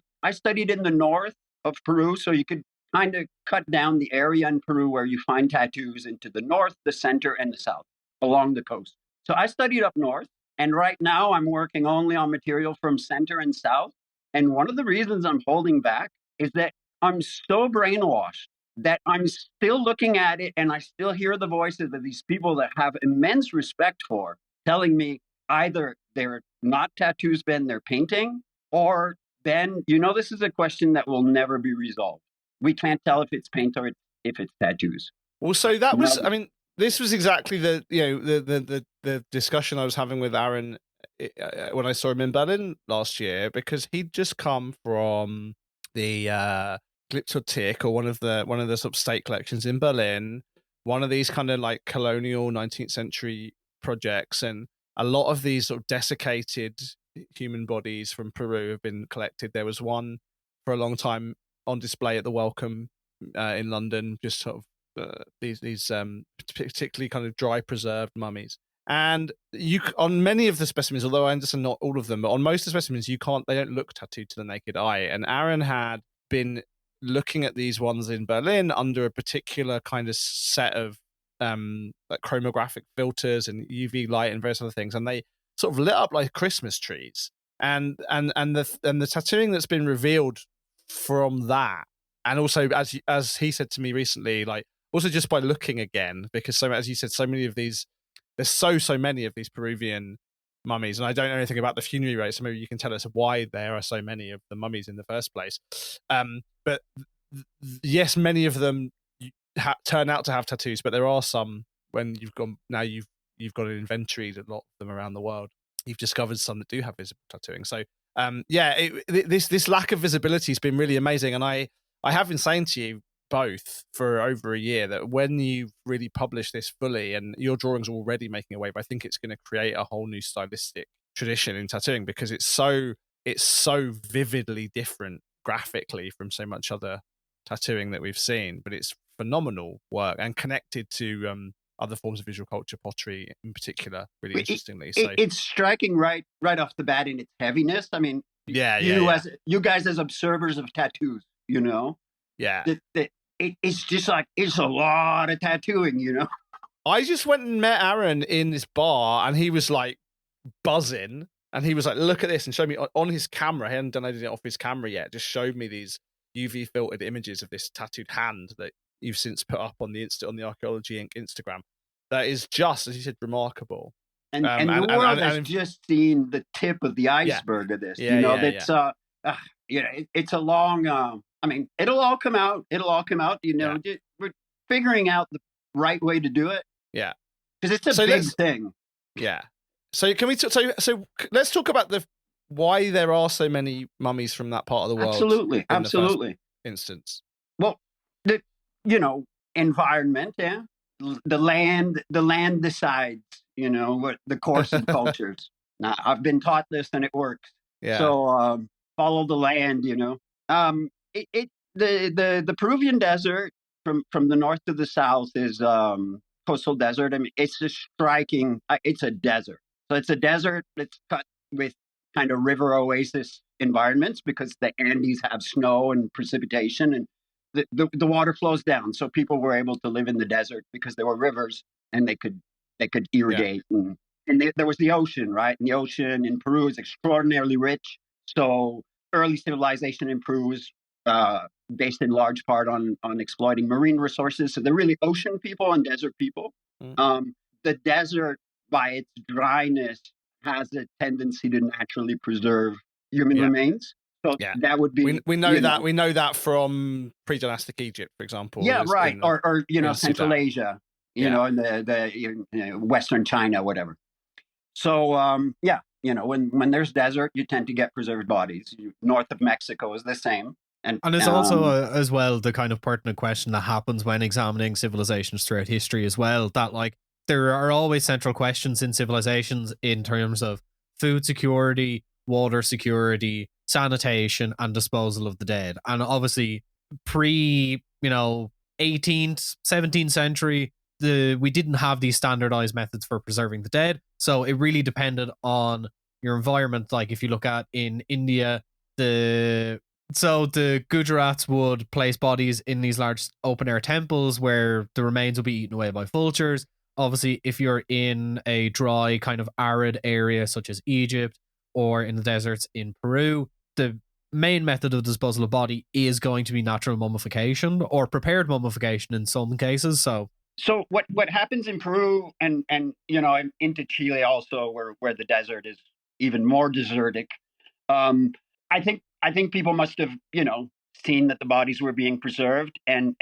in the north of Peru, so you could kind of cut down the area in Peru where you find tattoos into the north, the center, and the south along the coast. So I studied up north, and right now I'm working only on material from center and south. And one of the reasons I'm holding back is that I'm so brainwashed that I'm still looking at it, and I still hear the voices of these people that have immense respect for, telling me either they're not tattoos, Ben, they're painting, or Ben, this is a question that will never be resolved. We can't tell if it's paint or if it's tattoos. Well, so that was, this was exactly the discussion I was having with Aaron when I saw him in Berlin last year, because he'd just come from the Glyptothek, or one of the sort of state collections in Berlin, one of these kind of like colonial 19th century projects, and a lot of these sort of desiccated human bodies from Peru have been collected. There was one for a long time on display at the Welcome in London, just sort of these particularly kind of dry preserved mummies. And on many of the specimens, although I understand not all of them, but on most of the specimens, they don't look tattooed to the naked eye. And Aaron had been looking at these ones in Berlin under a particular kind of set of like chromographic filters and UV light and various other things, and they sort of lit up like Christmas trees. And the tattooing that's been revealed from that, and also as he said to me recently, like also just by looking again, because as you said, so many of these, there's so many of these Peruvian mummies, and I don't know anything about the funerary rate, so maybe you can tell us why there are so many of the mummies in the first place. But yes, many of them turn out to have tattoos, but there are some, when you've got an inventory, a lot of them around the world, you've discovered some that do have visible tattooing. So this lack of visibility has been really amazing, and I have been saying to you both for over a year that when you really publish this fully, and your drawings are already making a wave, I think it's going to create a whole new stylistic tradition in tattooing, because it's so vividly different graphically from so much other tattooing that we've seen. But it's phenomenal work and connected to other forms of visual culture, pottery in particular, really interestingly. So it's striking right off the bat in its heaviness. I mean, you guys as observers of tattoos, it's just like, it's a lot of tattooing, I just went and met Aaron in this bar, and he was like buzzing, and he was like, look at this, and showed me on his camera. He hadn't downloaded it off his camera yet, just showed me these UV filtered images of this tattooed hand that you've since put up on the Archaeology Inc. Instagram. That is just, as you said, remarkable. And the world has just seen the tip of the iceberg of this. It's a long. It'll all come out. We're figuring out the right way to do it. Yeah, because it's a big thing. Yeah. So can we? So let's talk about why there are so many mummies from that part of the world. Absolutely, in the first absolutely. instance. Well, the environment, yeah, the land decides, what the course of cultures. Now, I've been taught this, and it works. Yeah. So follow the land. The Peruvian desert from the north to the south is coastal desert. I mean, it's just striking. It's a desert. So it's a desert that's cut with kind of river oasis environments because the Andes have snow and precipitation, and the water flows down. So people were able to live in the desert because there were rivers and they could irrigate. Yeah. And there was the ocean, right? And the ocean in Peru is extraordinarily rich. So early civilization in Peru is based in large part on exploiting marine resources. So they're really ocean people and desert people. The desert, by its dryness, has a tendency to naturally preserve human remains. So that would be we know that we know that from pre-dynastic Egypt, for example. Yeah, right. Or Central Sudan. Asia, in the Western China, whatever. So when there's desert, you tend to get preserved bodies. North of Mexico is the same. And there's also as well the kind of pertinent question that happens when examining civilizations throughout history as well, that like there are always central questions in civilizations in terms of food security, water security, sanitation, and disposal of the dead. And obviously pre 18th 17th century, we didn't have these standardized methods for preserving the dead, so it really depended on your environment. Like if you look at in India, the Gujaratis would place bodies in these large open air temples where the remains will be eaten away by vultures. Obviously, if you're in a dry kind of arid area such as Egypt or in the deserts in Peru, the main method of disposal of body is going to be natural mummification or prepared mummification in some cases. So what happens in Peru and into Chile also, where the desert is even more desertic, I think people must have, seen that the bodies were being preserved, and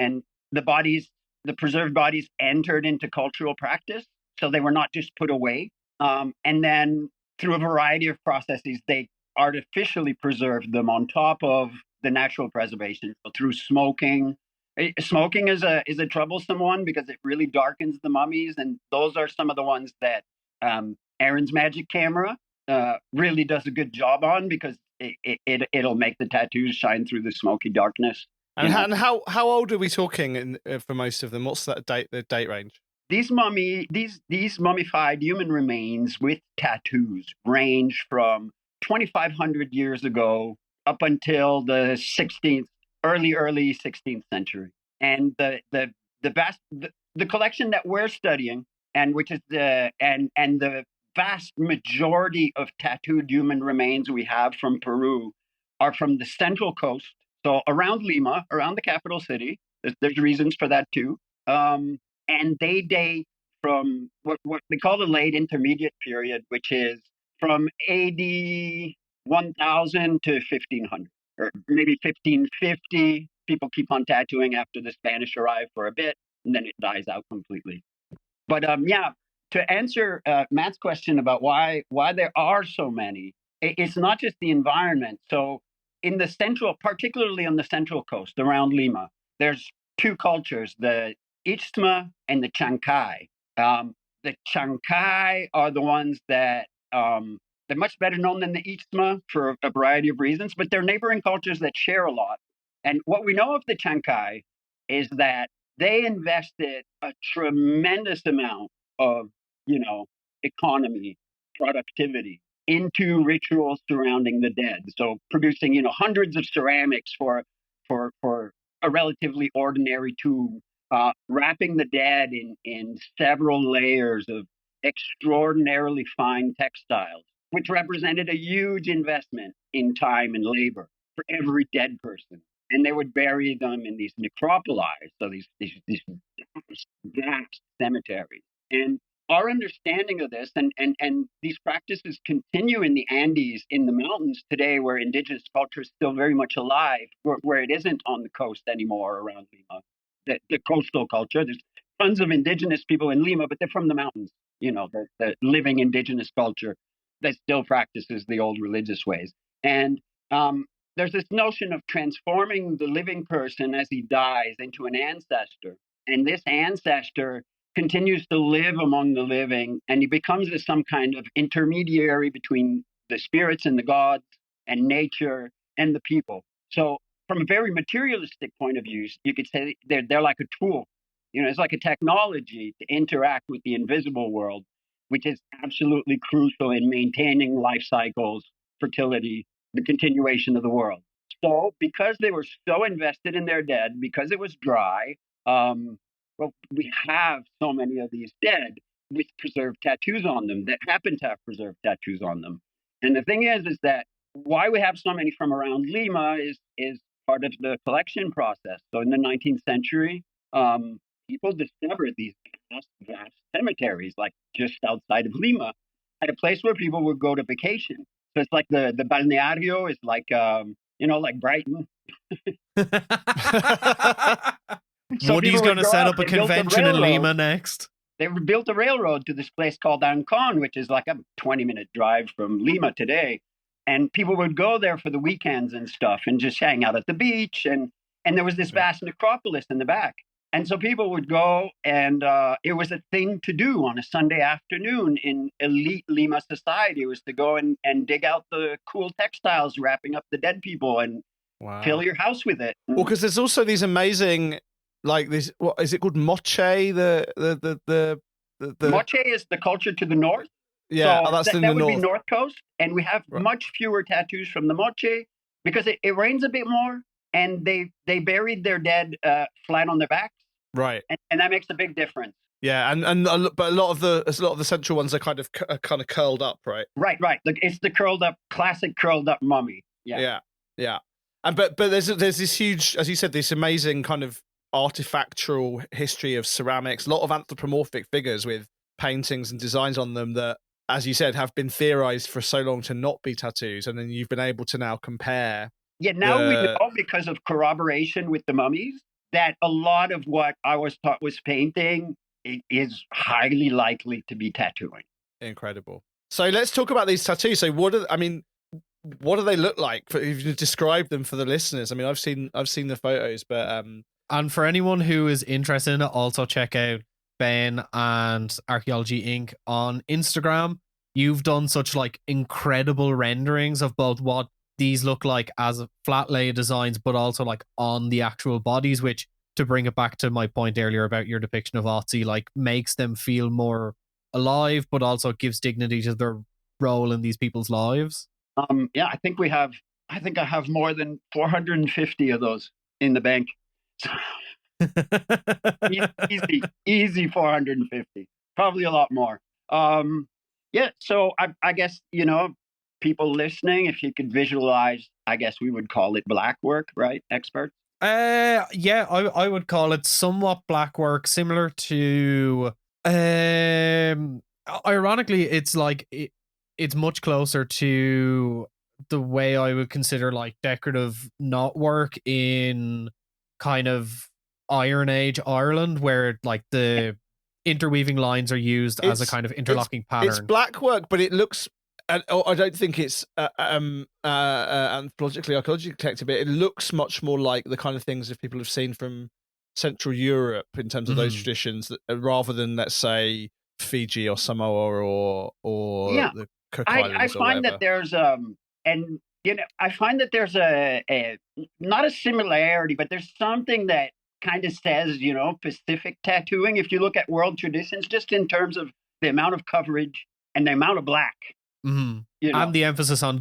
the preserved bodies entered into cultural practice. So they were not just put away. And then through a variety of processes, they artificially preserved them on top of the natural preservation. So through smoking. Smoking is a troublesome one because it really darkens the mummies. And those are some of the ones that Aaron's magic camera really does a good job on, because it'll make the tattoos shine through the smoky darkness. And how old are we talking for most of them? What's the date range? These mummified human remains with tattoos range from 2,500 years ago up until the 16th, early 16th century. And the collection that we're studying, and which is the vast majority of tattooed human remains we have from Peru are from the central coast. So around Lima, around the capital city. There's reasons for that too. And they date from what they call the late intermediate period, which is from AD 1000 to 1500, or maybe 1550. People keep on tattooing after the Spanish arrive for a bit, and then it dies out completely. But to answer Matt's question about why there are so many, it's not just the environment. So in the central, particularly on the central coast around Lima, there's two cultures, the Istma and the Chancay. The Chancay are the ones that they're much better known than the Istma for a variety of reasons, but they're neighboring cultures that share a lot. And what we know of the Chancay is that they invested a tremendous amount of, economy, productivity into rituals surrounding the dead. So producing, hundreds of ceramics for a relatively ordinary tomb, wrapping the dead in several layers of extraordinarily fine textiles, which represented a huge investment in time and labor for every dead person. And they would bury them in these necropoli, so these vast cemeteries. And our understanding of this, and these practices continue in the Andes, in the mountains today, where indigenous culture is still very much alive, where it isn't on the coast anymore around Lima. The coastal culture, there's tons of indigenous people in Lima, but they're from the mountains, the living indigenous culture. that still practices the old religious ways. And there's this notion of transforming the living person as he dies into an ancestor. And this ancestor continues to live among the living, and he becomes some kind of intermediary between the spirits and the gods and nature and the people. So from a very materialistic point of view, you could say they're like a tool. It's like a technology to interact with the invisible world, which is absolutely crucial in maintaining life cycles, fertility, the continuation of the world. So because they were so invested in their dead, because it was dry, well, we have so many of these dead with preserved tattoos on them that happen to have preserved tattoos on them. And the thing is that why we have so many from around Lima is part of the collection process. So in the 19th century, people discovered these vast cemeteries, like just outside of Lima, at a place where people would go to vacation. So it's like the balneario is like, like Brighton. So Woody's going to set up a convention in Lima next. They built a railroad to this place called Ancon, which is like a 20-minute drive from Lima today. And people would go there for the weekends and stuff and just hang out at the beach. And there was this vast necropolis in the back. And so people would go, and it was a thing to do on a Sunday afternoon in elite Lima society. It was to go and dig out the cool textiles wrapping up the dead people and fill your house with it. Well, because there's also these amazing, like this, what is it called? Moche? The Moche is the culture to the north. Yeah, so that's in the north. That would be North Coast, and we have much fewer tattoos from the Moche because it rains a bit more, and they buried their dead flat on their backs. Right, and that makes a big difference. Yeah, but a lot of the central ones are kind of curled up, right? Right. It's the classic curled up mummy. Yeah. And but there's this huge, as you said, this amazing kind of artifactual history of ceramics. A lot of anthropomorphic figures with paintings and designs on them that, as you said, have been theorized for so long to not be tattoos, and then you've been able to now compare. Yeah, now we know because of corroboration with the mummies that a lot of what I was taught was painting is highly likely to be tattooing. Incredible. So let's talk about these tattoos. So what do they look like? If you describe them for the listeners. I mean, I've seen the photos, but and for anyone who is interested in it, also check out Ben and Archaeology Inc. on Instagram. You've done such like incredible renderings of both what these look like as flat lay designs, but also like on the actual bodies, which, to bring it back to my point earlier about your depiction of Otzi, like makes them feel more alive, but also gives dignity to their role in these people's lives. Yeah, I think I have more than 450 of those in the bank. easy 450, probably a lot more. Yeah, so I guess, people listening, if you could visualize, I guess we would call it black work, right? Experts? Yeah, I would call it somewhat black work, similar to ironically, it's like it's much closer to the way I would consider like decorative knotwork in kind of Iron Age Ireland, where like the interweaving lines are used as a kind of interlocking pattern. It's black work, but it looks, I don't think it's anthropologically, archaeologically detected, but it looks much more like the kind of things that people have seen from Central Europe in terms of those traditions, rather than, let's say, Fiji or Samoa or the Cook Islands. I find that there's I find that there's a not a similarity, but there's something that kind of says, Pacific tattooing. If you look at world traditions, just in terms of the amount of coverage and the amount of black. Mm-hmm. And the emphasis on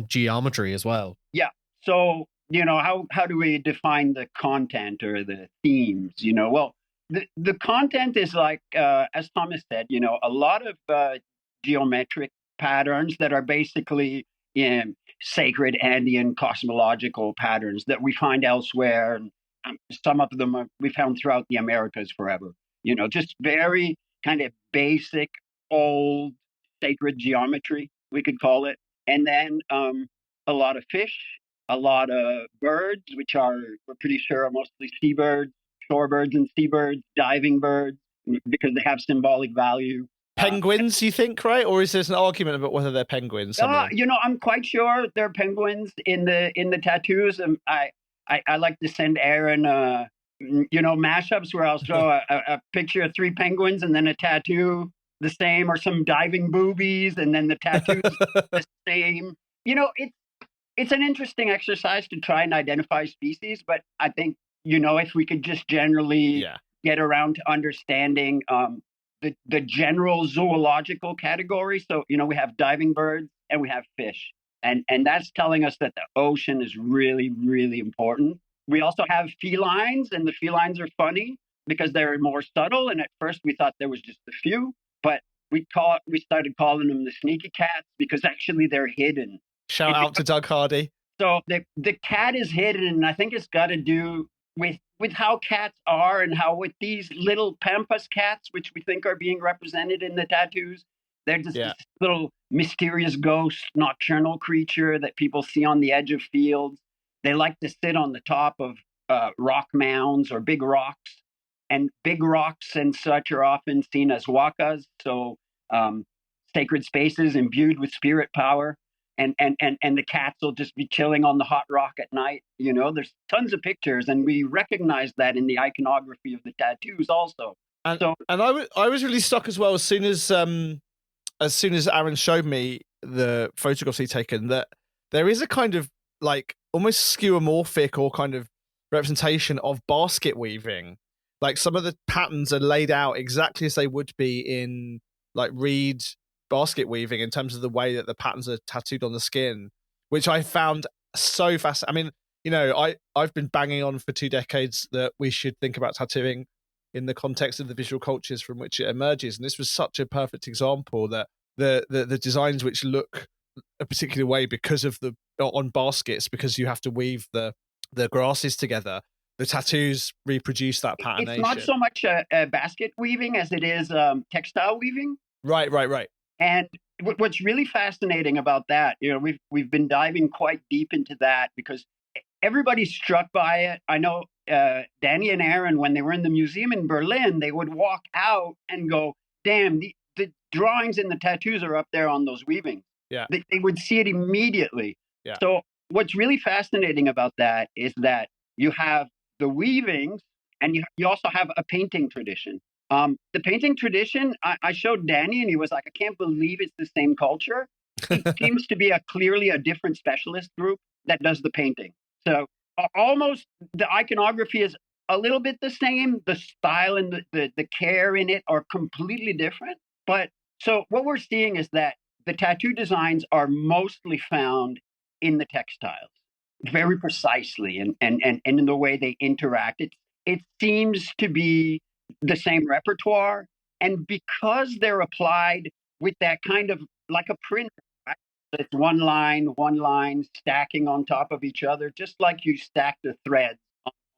geometry as well. Yeah. So, how do we define the content or the themes? Well, the content is like, as Thomas said, a lot of geometric patterns that are basically sacred Andean cosmological patterns that we find elsewhere. And some of them we found throughout the Americas forever. Just very kind of basic, old, sacred geometry, we could call it. And then a lot of fish, a lot of birds, which we're pretty sure are mostly seabirds, shorebirds and seabirds, diving birds, because they have symbolic value. Penguins, you think, right? Or is there an argument about whether they're penguins? I'm quite sure they're penguins in the tattoos. And I like to send Aaron, mashups where I'll show a picture of 3 penguins and then a tattoo the same, or some diving boobies and then the tattoos the same. It's an interesting exercise to try and identify species, but I think, if we could just generally get around to understanding the general zoological category. So, we have diving birds and we have fish. And that's telling us that the ocean is really, really important. We also have felines, and the felines are funny because they're more subtle. And at first we thought there was just a few, but we started calling them the sneaky cats because actually they're hidden. Shout out to Doug Hardy. So the cat is hidden, and I think it's got to do with how cats are, and how with these little pampas cats, which we think are being represented in the tattoos, they're just this little mysterious ghost, nocturnal creature that people see on the edge of fields. They like to sit on the top of rock mounds or big rocks, and big rocks and such are often seen as wakas, so sacred spaces imbued with spirit power. And the cats will just be chilling on the hot rock at night. There's tons of pictures, and we recognize that in the iconography of the tattoos also. And I was really stuck as well as soon as Aaron showed me the photographs he'd taken, that there is a kind of like almost skeuomorphic or kind of representation of basket weaving. Like some of the patterns are laid out exactly as they would be in like reed basket weaving in terms of the way that the patterns are tattooed on the skin, which I found so fascinating. I mean, I've been banging on for 2 decades that we should think about tattooing in the context of the visual cultures from which it emerges, and this was such a perfect example that the designs which look a particular way because of on baskets, because you have to weave the grasses together, the tattoos reproduce that pattern. It's not so much basket weaving as it is textile weaving. Right. And what's really fascinating about that, we've been diving quite deep into that because everybody's struck by it. I know Danny and Aaron, when they were in the museum in Berlin, they would walk out and go, damn, the drawings and the tattoos are up there on those weavings. Yeah. They would see it immediately. Yeah. So what's really fascinating about that is that you have the weavings, and you also have a painting tradition. The painting tradition, I showed Danny, and he was like, I can't believe it's the same culture. It seems to be clearly a different specialist group that does the painting. So almost the iconography is a little bit the same. The style and the care in it are completely different. But so what we're seeing is that the tattoo designs are mostly found in the textiles, very precisely, and in the way they interact. It seems to be the same repertoire, and because they're applied with that kind of like a printer, right? It's one line stacking on top of each other, just like you stack the threads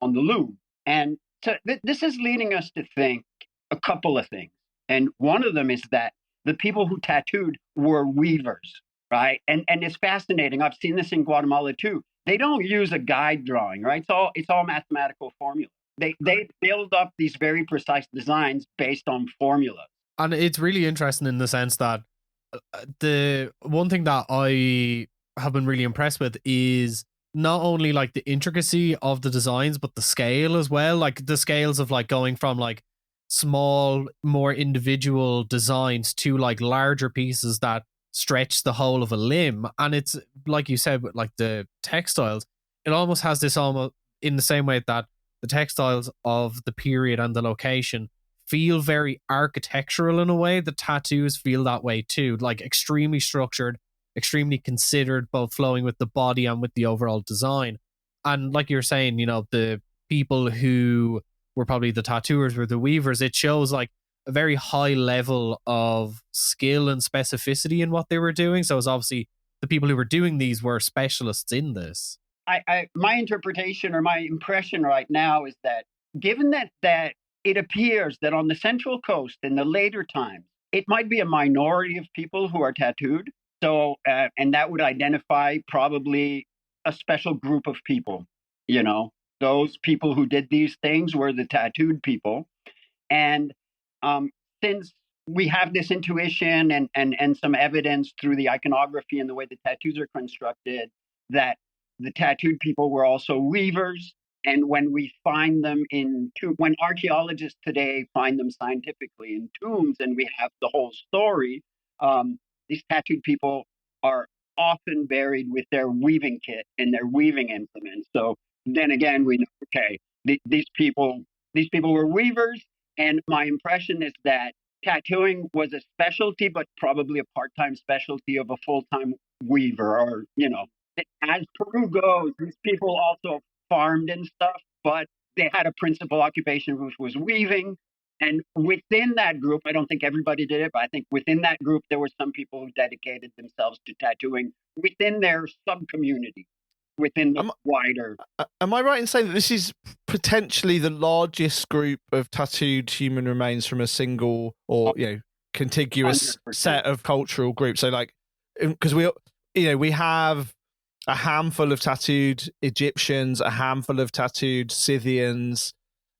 on the loom. And so this is leading us to think a couple of things, and one of them is that the people who tattooed were weavers, right? And it's fascinating. I've seen this in Guatemala too. They don't use a guide drawing, right? It's all mathematical formula. They build up these very precise designs based on formulas. And it's really interesting in the sense that the one thing that I have been really impressed with is not only like the intricacy of the designs, but the scale as well. Like the scales of like going from like small, more individual designs to like larger pieces that stretch the whole of a limb. And it's like you said, with like the textiles, it almost has this almost in the same way that the textiles of the period and the location feel very architectural in a way. The tattoos feel that way too, like extremely structured, extremely considered, both flowing with the body and with the overall design. And like you're saying, the people who were probably the tattooers were the weavers. It shows like a very high level of skill and specificity in what they were doing. So it's obviously the people who were doing these were specialists in this. My interpretation or my impression right now is that given that it appears that on the Central Coast in the later times, it might be a minority of people who are tattooed. So, and that would identify probably a special group of people, those people who did these things were the tattooed people. And since we have this intuition and some evidence through the iconography and the way the tattoos are constructed that the tattooed people were also weavers. And when we find them when archaeologists today find them scientifically in tombs and we have the whole story, these tattooed people are often buried with their weaving kit and their weaving implements. So then again, we know, okay, these people were weavers. And my impression is that tattooing was a specialty, but probably a part-time specialty of a full-time weaver. Or, as Peru goes, these people also farmed and stuff, but they had a principal occupation, which was weaving. And within that group, I don't think everybody did it, but I think within that group, there were some people who dedicated themselves to tattooing within their sub-community, within the wider. Am I right in saying that this is potentially the largest group of tattooed human remains from a single or contiguous 100%. Set of cultural groups? So, like, because we have a handful of tattooed Egyptians, a handful of tattooed Scythians,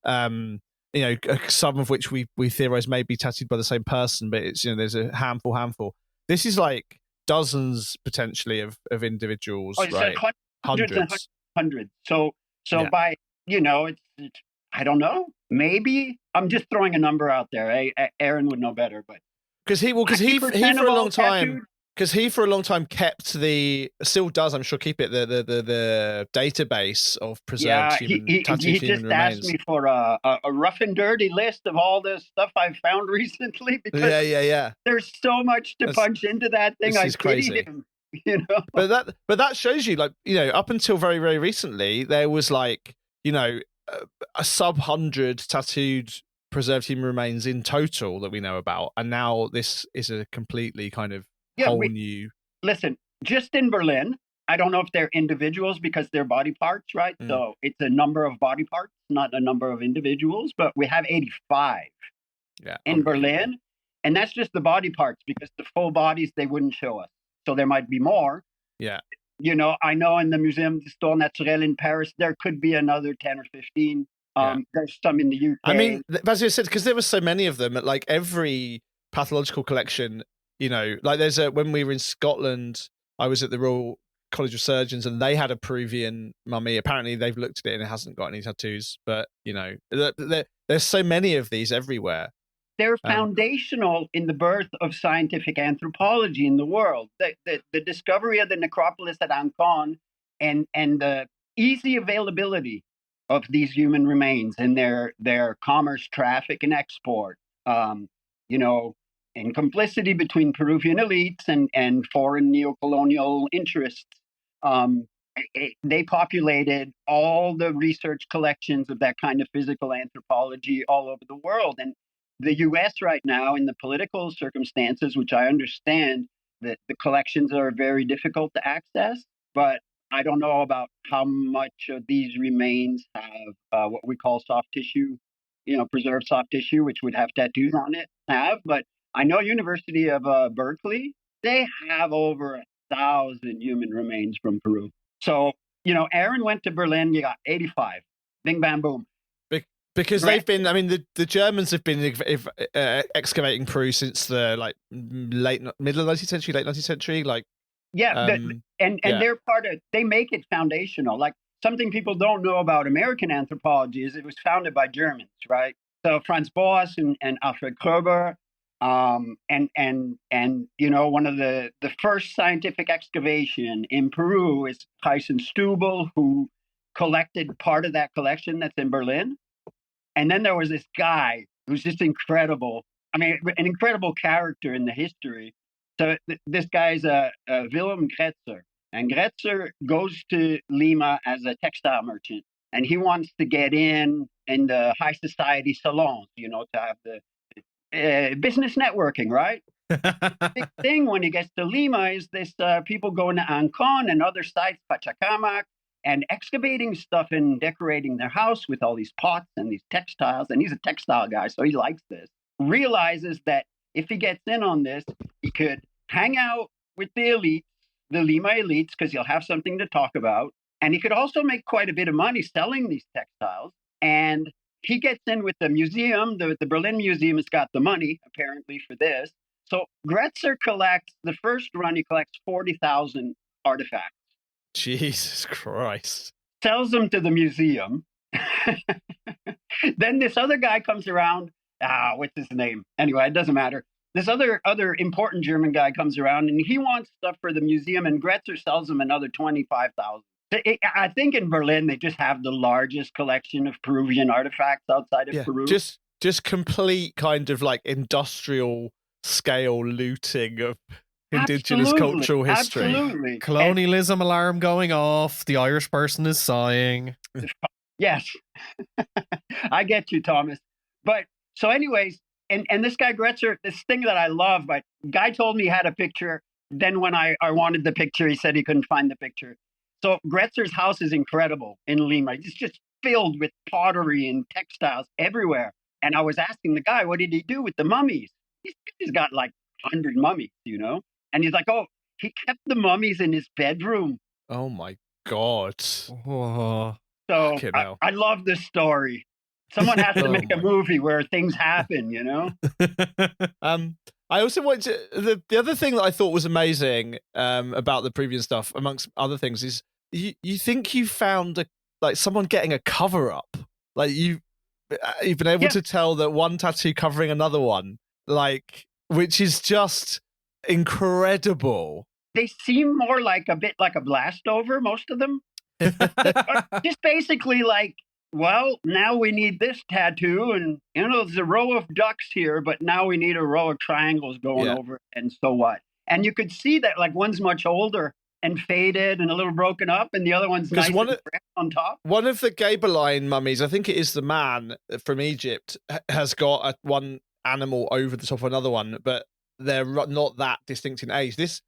some of which we theorize may be tattooed by the same person, but it's there's a handful. This is like dozens potentially of individuals, right? Hundreds. So yeah. By it's I don't know, maybe I'm just throwing a number out there. Aaron would know better, but because he for a long time. Because he, for a long time, still does, I'm sure, keep it, the database of preserved human remains. He just asked me for a rough and dirty list of all the stuff I've found recently. Because there's so much to punch into that thing. I pity him, But that shows you, like, up until very, very recently, there was like, a sub 100 tattooed preserved human remains in total that we know about. And now this is a completely kind of new. Listen, just in Berlin, I don't know if they're individuals because they're body parts, right? So it's a number of body parts, not a number of individuals, but we have 85 in Berlin. And that's just the body parts, because the full bodies, they wouldn't show us. So there might be more. Yeah. I know in the Muséum d'Histoire Naturelle in Paris, there could be another 10 or 15. There's some in the UK. I mean, as you said, because there were so many of them, like every pathological collection, like when we were in Scotland, I was at the Royal College of Surgeons and they had a Peruvian mummy. Apparently they've looked at it and it hasn't got any tattoos, but there's so many of these everywhere. They're foundational in the birth of scientific anthropology in the world. The discovery of the necropolis at Ancon and the easy availability of these human remains and their commerce, traffic, and export, and complicity between Peruvian elites and foreign neocolonial interests. They populated all the research collections of that kind of physical anthropology all over the world. And the U.S. right now, in the political circumstances, which I understand, that the collections are very difficult to access, but I don't know about how much of these remains have what we call soft tissue, preserved soft tissue, which would have tattoos on it. But I know University of Berkeley, they have over 1,000 human remains from Peru. So, Aaron went to Berlin, you got 85. Bing, bam, boom. Because they've been, I mean, the Germans have been excavating Peru since the middle of the 19th century, late 19th century. And they're they make it foundational. Like, something people don't know about American anthropology is it was founded by Germans, right? So Franz Boas and Alfred Kroeber, and one of the first scientific excavation in Peru is Thyssen Stubel, who collected part of that collection that's in Berlin. And then there was this guy who's just incredible. I mean, an incredible character in the history. So this guy's Willem Gretzer. And Gretzer goes to Lima as a textile merchant. And he wants to get in the high society salons, to have the business networking, right? The big thing when he gets to Lima is this people going to Ancon and other sites, Pachacamac, and excavating stuff and decorating their house with all these pots and these textiles. And he's a textile guy, so he likes this. Realizes that if he gets in on this, he could hang out with the elites, the Lima elites, because he'll have something to talk about. And he could also make quite a bit of money selling these textiles. And he gets in with the museum. The Berlin Museum has got the money, apparently, for this. So Gretzer collects, the first run, he collects 40,000 artifacts. Jesus Christ. Sells them to the museum. Then this other guy comes around. What's his name? Anyway, it doesn't matter. This other important German guy comes around, and he wants stuff for the museum, and Gretzer sells him another 25,000. I think in Berlin they just have the largest collection of Peruvian artifacts outside of Peru. Just complete kind of like industrial scale looting of indigenous cultural history. Absolutely. Colonialism alarm going off. The Irish person is sighing. Yes. I get you, Thomas. But so anyways, and this guy Gretzer, this thing that I love, but guy told me he had a picture. Then when I wanted the picture, he said he couldn't find the picture. So Gretzer's house is incredible in Lima. It's just filled with pottery and textiles everywhere. And I was asking the guy, what did he do with the mummies? He's got like 100 mummies, you know? And he's like, oh, he kept the mummies in his bedroom. Oh my God. Oh. So I love this story. Someone has to make a movie where things happen, you know? I also wanted to, the other thing that I thought was amazing about the Peruvian stuff, amongst other things, is you think you found someone getting a cover up. Like you've been able to tell that one tattoo covering another one, which is just incredible. They seem more like a bit like a blast over, most of them. Just basically like, well, now we need this tattoo, and there's a row of ducks here, but now we need a row of triangles going over it, and so what? And you could see that like one's much older and faded and a little broken up, and the other one's nice and fresh on top. One of the Gabeline mummies, I think it is the man from Egypt, has got one animal over the top of another one, but they're not that distinct in age. This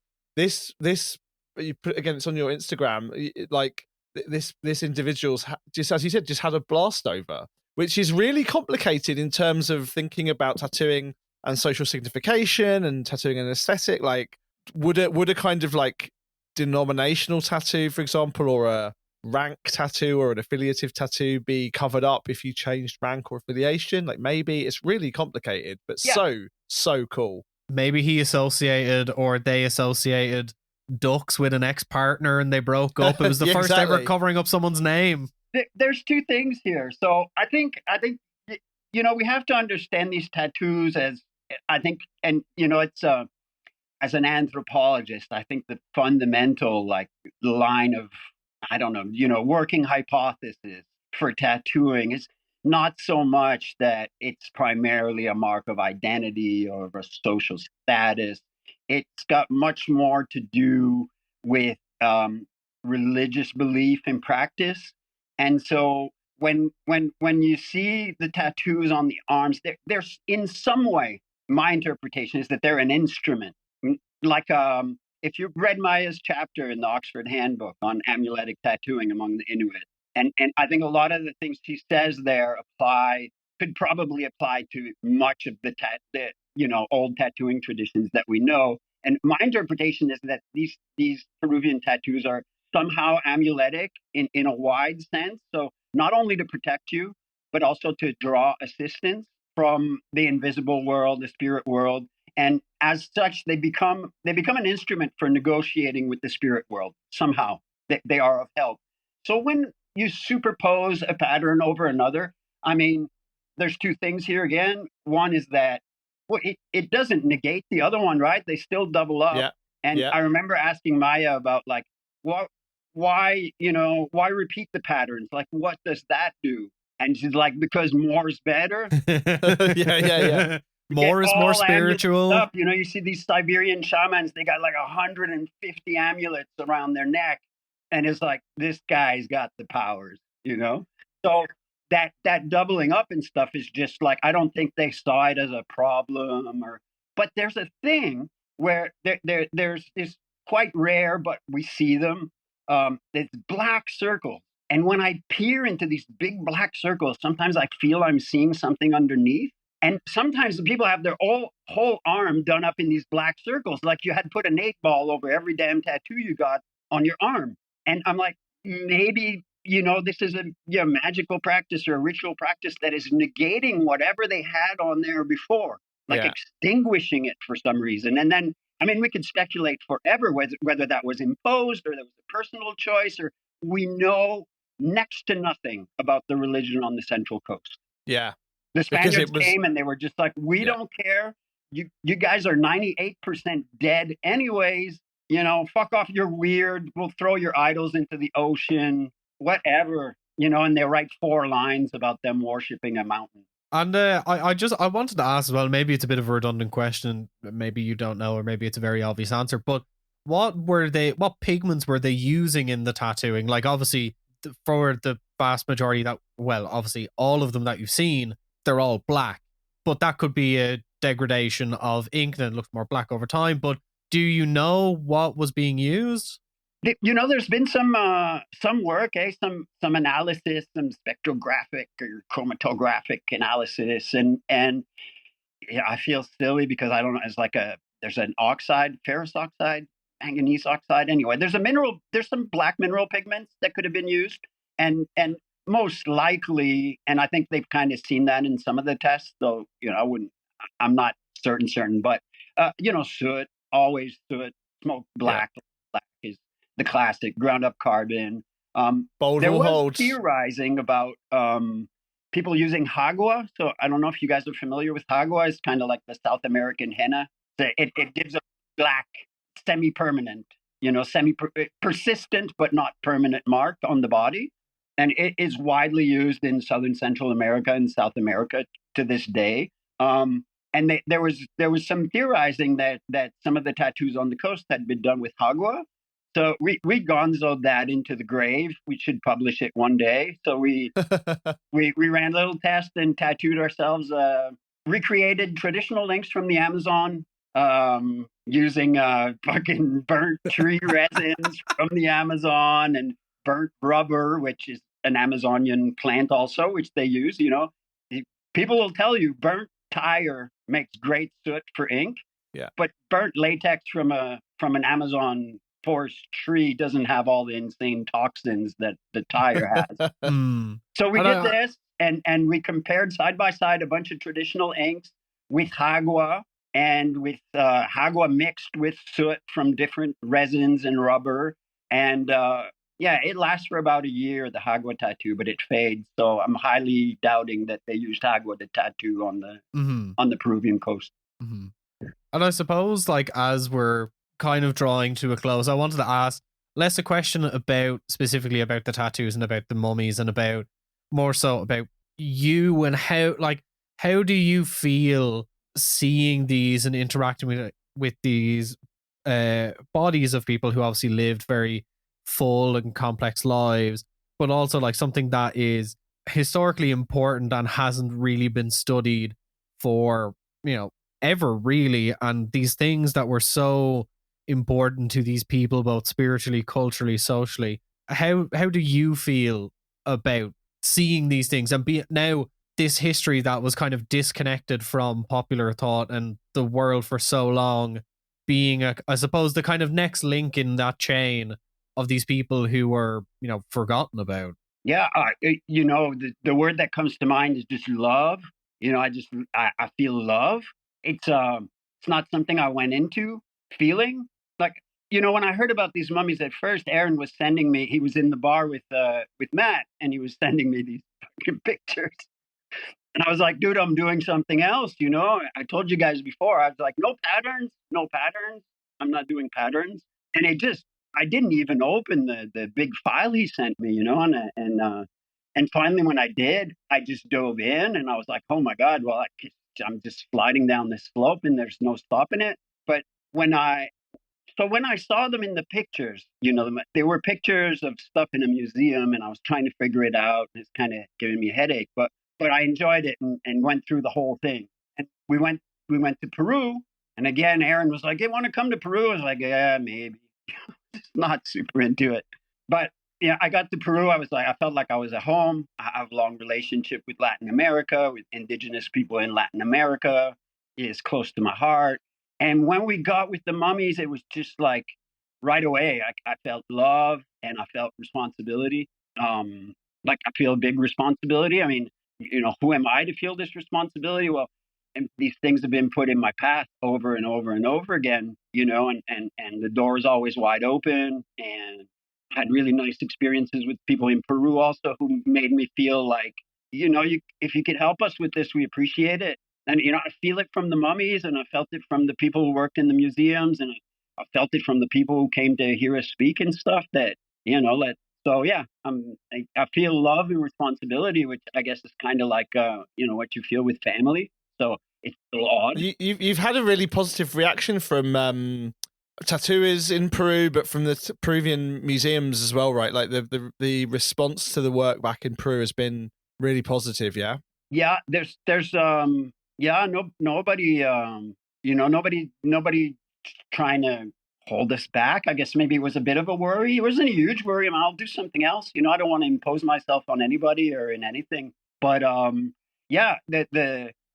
you put again, it's on your Instagram, like. This individual's just, as you said, just had a blast over, which is really complicated in terms of thinking about tattooing and social signification and tattooing and aesthetic. Like, would a kind of like denominational tattoo, for example, or a rank tattoo or an affiliative tattoo be covered up if you changed rank or affiliation? Like, maybe it's really complicated, but so cool. Maybe he associated or they associated ducks with an ex-partner and they broke up. It was the first ever covering up someone's name. There's two things here. So I think we have to understand these tattoos as, I think, and it's as an anthropologist, I think the fundamental like line of, I don't know, working hypothesis for tattooing is not so much that it's primarily a mark of identity or of a social status. It's got much more to do with religious belief and practice. And so when you see the tattoos on the arms, they're in some way, my interpretation is that they're an instrument. Like if you read Maya's chapter in the Oxford Handbook on amuletic tattooing among the Inuit, and I think a lot of the things she says there could probably apply to much of the old tattooing traditions that we know. And my interpretation is that these Peruvian tattoos are somehow amuletic in a wide sense. So not only to protect you, but also to draw assistance from the invisible world, the spirit world. And as such, they become an instrument for negotiating with the spirit world. Somehow they are of help. So when you superpose a pattern over another, I mean, there's two things here again. One is that it doesn't negate the other one, right? They still double up. Yeah. And I remember asking Maya about like, why repeat the patterns? Like, what does that do? And she's like, because more is better. Yeah. More is more spiritual. Up. You see these Siberian shamans, they got like 150 amulets around their neck. And it's like, this guy's got the powers, So that doubling up and stuff is just like, I don't think they saw it as a problem, but there's a thing where there's this quite rare, but we see them. There's black circles. And when I peer into these big black circles, sometimes I feel I'm seeing something underneath. And sometimes the people have their whole arm done up in these black circles, like you had put an 8-ball over every damn tattoo you got on your arm. And I'm like, maybe this is a magical practice or a ritual practice that is negating whatever they had on there before, like extinguishing it for some reason. And then, I mean, we could speculate forever whether that was imposed or that was a personal choice, or we know next to nothing about the religion on the Central Coast. Yeah. The Spaniards came and they were just like, we don't care. You guys are 98% dead anyways. Fuck off. You're weird. We'll throw your idols into the ocean, whatever. And they write 4 lines about them worshiping a mountain. And I wanted to ask as well, maybe it's a bit of a redundant question, maybe you don't know, or maybe it's a very obvious answer, but what pigments were they using in the tattooing? Like, obviously, for the vast majority obviously all of them that you've seen, they're all black, but that could be a degradation of ink and it looks more black over time. But do you know what was being used? There's been some work, some analysis, some spectrographic or chromatographic analysis, and I feel silly because I don't know. It's like there's an oxide, ferrous oxide, manganese oxide. Anyway, there's some black mineral pigments that could have been used, and most likely, and I think they've kind of seen that in some of the tests. So I'm not certain, but soot, always soot, smoke black. Yeah. Black is the classic ground up carbon. There was theorizing about people using hagua. So I don't know if you guys are familiar with hagua. It's kind of like the South American henna. So it gives a black, semi-permanent, persistent but not permanent mark on the body. And it is widely used in Southern Central America and South America to this day. And there was some theorizing that some of the tattoos on the coast had been done with hagua. So we gonzoed that into the grave. We should publish it one day. So we ran a little test and tattooed ourselves, recreated traditional inks from the Amazon, using fucking burnt tree resins from the Amazon and burnt rubber, which is an Amazonian plant also, which they use. People will tell you burnt tire makes great soot for ink. Yeah. But burnt latex from an Amazon forest tree doesn't have all the insane toxins that the tire has. So we did this and we compared side by side a bunch of traditional inks with hagua and with hagua mixed with soot from different resins and rubber. And it lasts for about a year, the hagua tattoo, but it fades. So I'm highly doubting that they used hagua to tattoo on the Peruvian coast. Mm-hmm. And I suppose, like, as we're kind of drawing to a close, I wanted to ask less a question specifically about the tattoos and about the mummies and about more so about you and how do you feel seeing these and interacting with these bodies of people who obviously lived very full and complex lives, but also like something that is historically important and hasn't really been studied for ever really, and these things that were so important to these people both spiritually, culturally, socially. How do you feel about seeing these things and be now this history that was kind of disconnected from popular thought and the world for so long being I suppose the kind of next link in that chain of these people who were forgotten about? Yeah, the word that comes to mind is just love. I feel love. It's not something I went into feeling. Like, when I heard about these mummies at first, Aaron was sending me, he was in the bar with Matt, and he was sending me these fucking pictures. And I was like, dude, I'm doing something else, I told you guys before, I was like, no patterns. I'm not doing patterns. And I didn't even open the big file he sent me, and finally when I did, I just dove in and I was like, oh my God, well, I'm just sliding down this slope and there's no stopping it. But when I saw them in the pictures, they were pictures of stuff in a museum and I was trying to figure it out. And it's kind of giving me a headache, but I enjoyed it and went through the whole thing. And we went to Peru. And again, Aaron was like, hey, want to come to Peru? I was like, yeah, maybe. Not super into it. But I got to Peru. I felt like I was at home. I have a long relationship with Latin America, with indigenous people in Latin America. It's close to my heart. And when we got with the mummies, it was just like right away, I felt love and I felt responsibility. like I feel a big responsibility. I mean, who am I to feel this responsibility? Well, and these things have been put in my path over and over and over again, and the door is always wide open. And I had really nice experiences with people in Peru also who made me feel like, if you could help us with this, we appreciate it. And, I feel it from the mummies, and I felt it from the people who worked in the museums, and I felt it from the people who came to hear us speak and stuff that, so yeah, I feel love and responsibility, which I guess is kind of like, what you feel with family. So it's a little odd. You've had a really positive reaction from tattooers in Peru, but from the Peruvian museums as well, right? Like the response to the work back in Peru has been really positive. Yeah. Yeah. Nobody, nobody trying to hold us back. I guess maybe it was a bit of a worry. It wasn't a huge worry. I mean, I'll do something else. I don't want to impose myself on anybody or in anything. But yeah,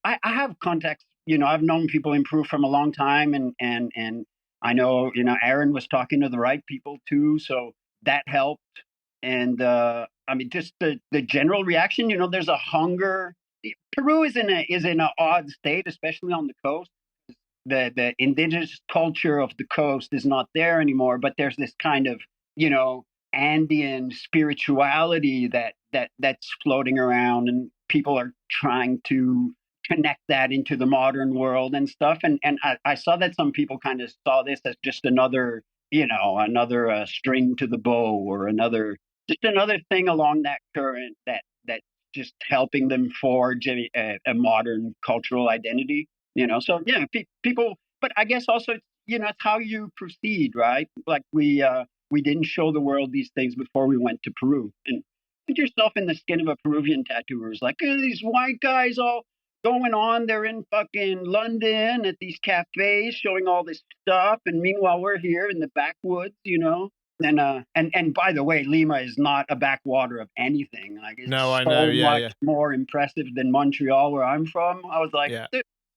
I have contacts. I've known people in Peru from a long time, and I know Aaron was talking to the right people too, so that helped. And I mean, just the general reaction. There's a hunger. Peru is in an odd state, especially on the coast. The indigenous culture of the coast is not there anymore, but there's this kind of Andean spirituality that's floating around, and people are trying to connect that into the modern world and stuff. And I saw that some people kind of saw this as just another string to the bow, or another thing along that current that just helping them forge a modern cultural identity. So yeah, people, but I guess also, it's how you proceed, right? Like we didn't show the world these things before we went to Peru. And put yourself in the skin of a Peruvian tattooer. It's like, these white guys all going on. They're in fucking London at these cafes showing all this stuff. And meanwhile, we're here in the backwoods, And by the way, Lima is not a backwater of anything. Like, it's I know. Yeah, more impressive than Montreal, where I'm from. I was like, yeah.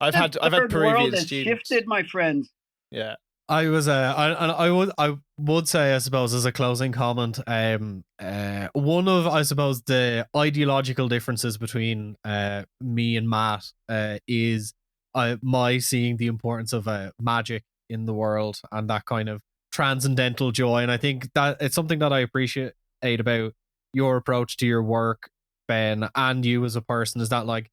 I've had Peruvian students. Shifted, my friends. Yeah, I was I would say, I suppose, as a closing comment, one of, I suppose, the ideological differences between me and Matt is my seeing the importance of magic in the world and that kind of transcendental joy. And I think that it's something that I appreciate about your approach to your work, Ben, and you as a person, is that like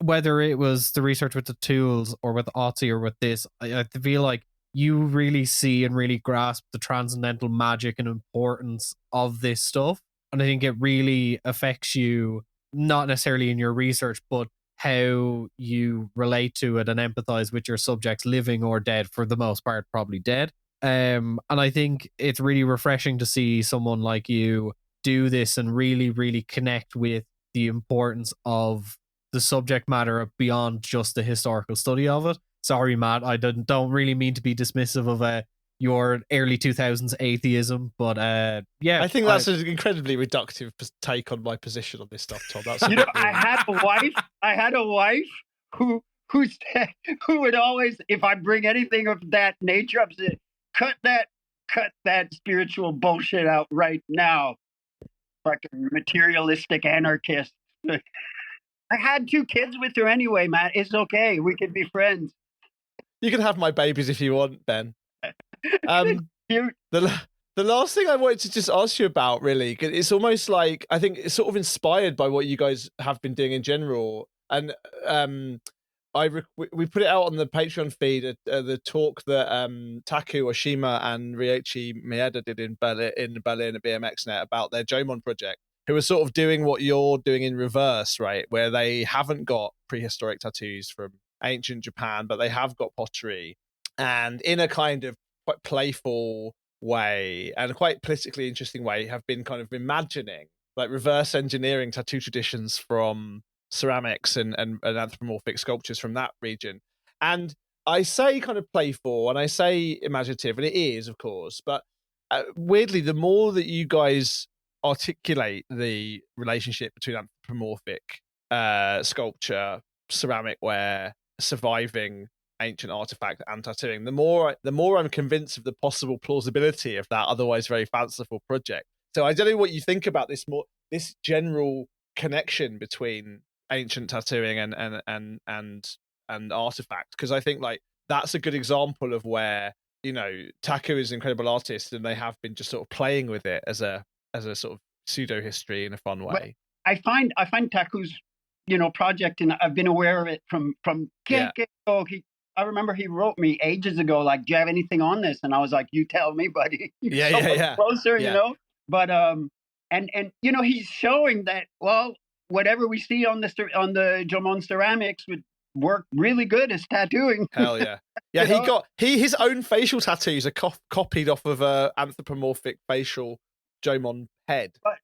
whether it was the research with the tools or with Otzi or with this, I feel like you really see and really grasp the transcendental magic and importance of this stuff. And I think it really affects you, not necessarily in your research, but how you relate to it and empathize with your subjects, living or dead, for the most part, probably dead. And I think it's really refreshing to see someone like you do this and really, really connect with the importance of the subject matter beyond just the historical study of it. Sorry, Matt, I don't really mean to be dismissive of your early 2000s atheism, but yeah. I think that's an incredibly reductive take on my position on this stuff, Tom. That's I had a wife who said, who would always, if I bring anything of that nature up, say, cut that spiritual bullshit out right now, fucking materialistic anarchist. I had 2 kids with her anyway, Matt. It's okay. We can be friends. You can have my babies if you want, Ben. Cute. The last thing I wanted to just ask you about, really, it's almost like, I think it's sort of inspired by what you guys have been doing in general. And we put it out on the Patreon feed, the talk that Taku Oshima and Ryoichi Maeda did in Berlin at BMXNet about their Jomon project, who are sort of doing what you're doing in reverse, right? Where they haven't got prehistoric tattoos from ancient Japan, but they have got pottery, and in a kind of quite playful way and a quite politically interesting way, have been kind of imagining, like, reverse engineering tattoo traditions from ceramics and anthropomorphic sculptures from that region. And I say kind of playful and I say imaginative, and it is, of course, but weirdly, the more that you guys articulate the relationship between anthropomorphic sculpture, ceramic ware, surviving ancient artifact, and tattooing, the more I'm convinced of the possible plausibility of that otherwise very fanciful project. So I don't know what you think about this general connection between ancient tattooing and artifacts, because I think like that's a good example of where, you know, Taku is an incredible artist and they have been just sort of playing with it as a sort of pseudo history in a fun way. I find Taku's, you know, project, and I've been aware of it from get go. I remember he wrote me ages ago, like, do you have anything on this? And I was like, you tell me, buddy. You're closer, you know. But and you know, he's showing that, well, whatever we see on the Jomon ceramics would work really good as tattooing. Hell yeah. Yeah, his own facial tattoos are copied off of a anthropomorphic facial Jomon head. But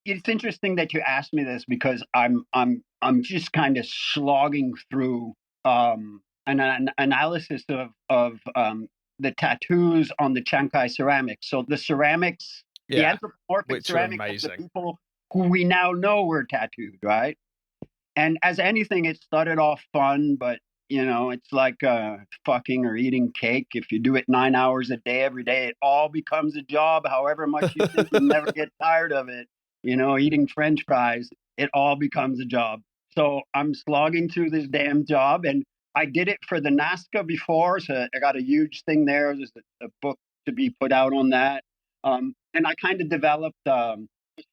it's interesting that you asked me this, because I'm just kind of slogging through an analysis of the tattoos on the Chiang Kai ceramics. So the ceramics, the anthropomorphic ceramics of the people who we now know were tattooed, right? And as anything, it started off fun, but you know, it's like fucking or eating cake. If you do it 9 hours a day, every day, it all becomes a job. However much you think you never get tired of it. You know, eating French fries, it all becomes a job. So I'm slogging through this damn job, and I did it for the Nazca before, so I got a huge thing there. There's a book to be put out on that, and I kind of developed a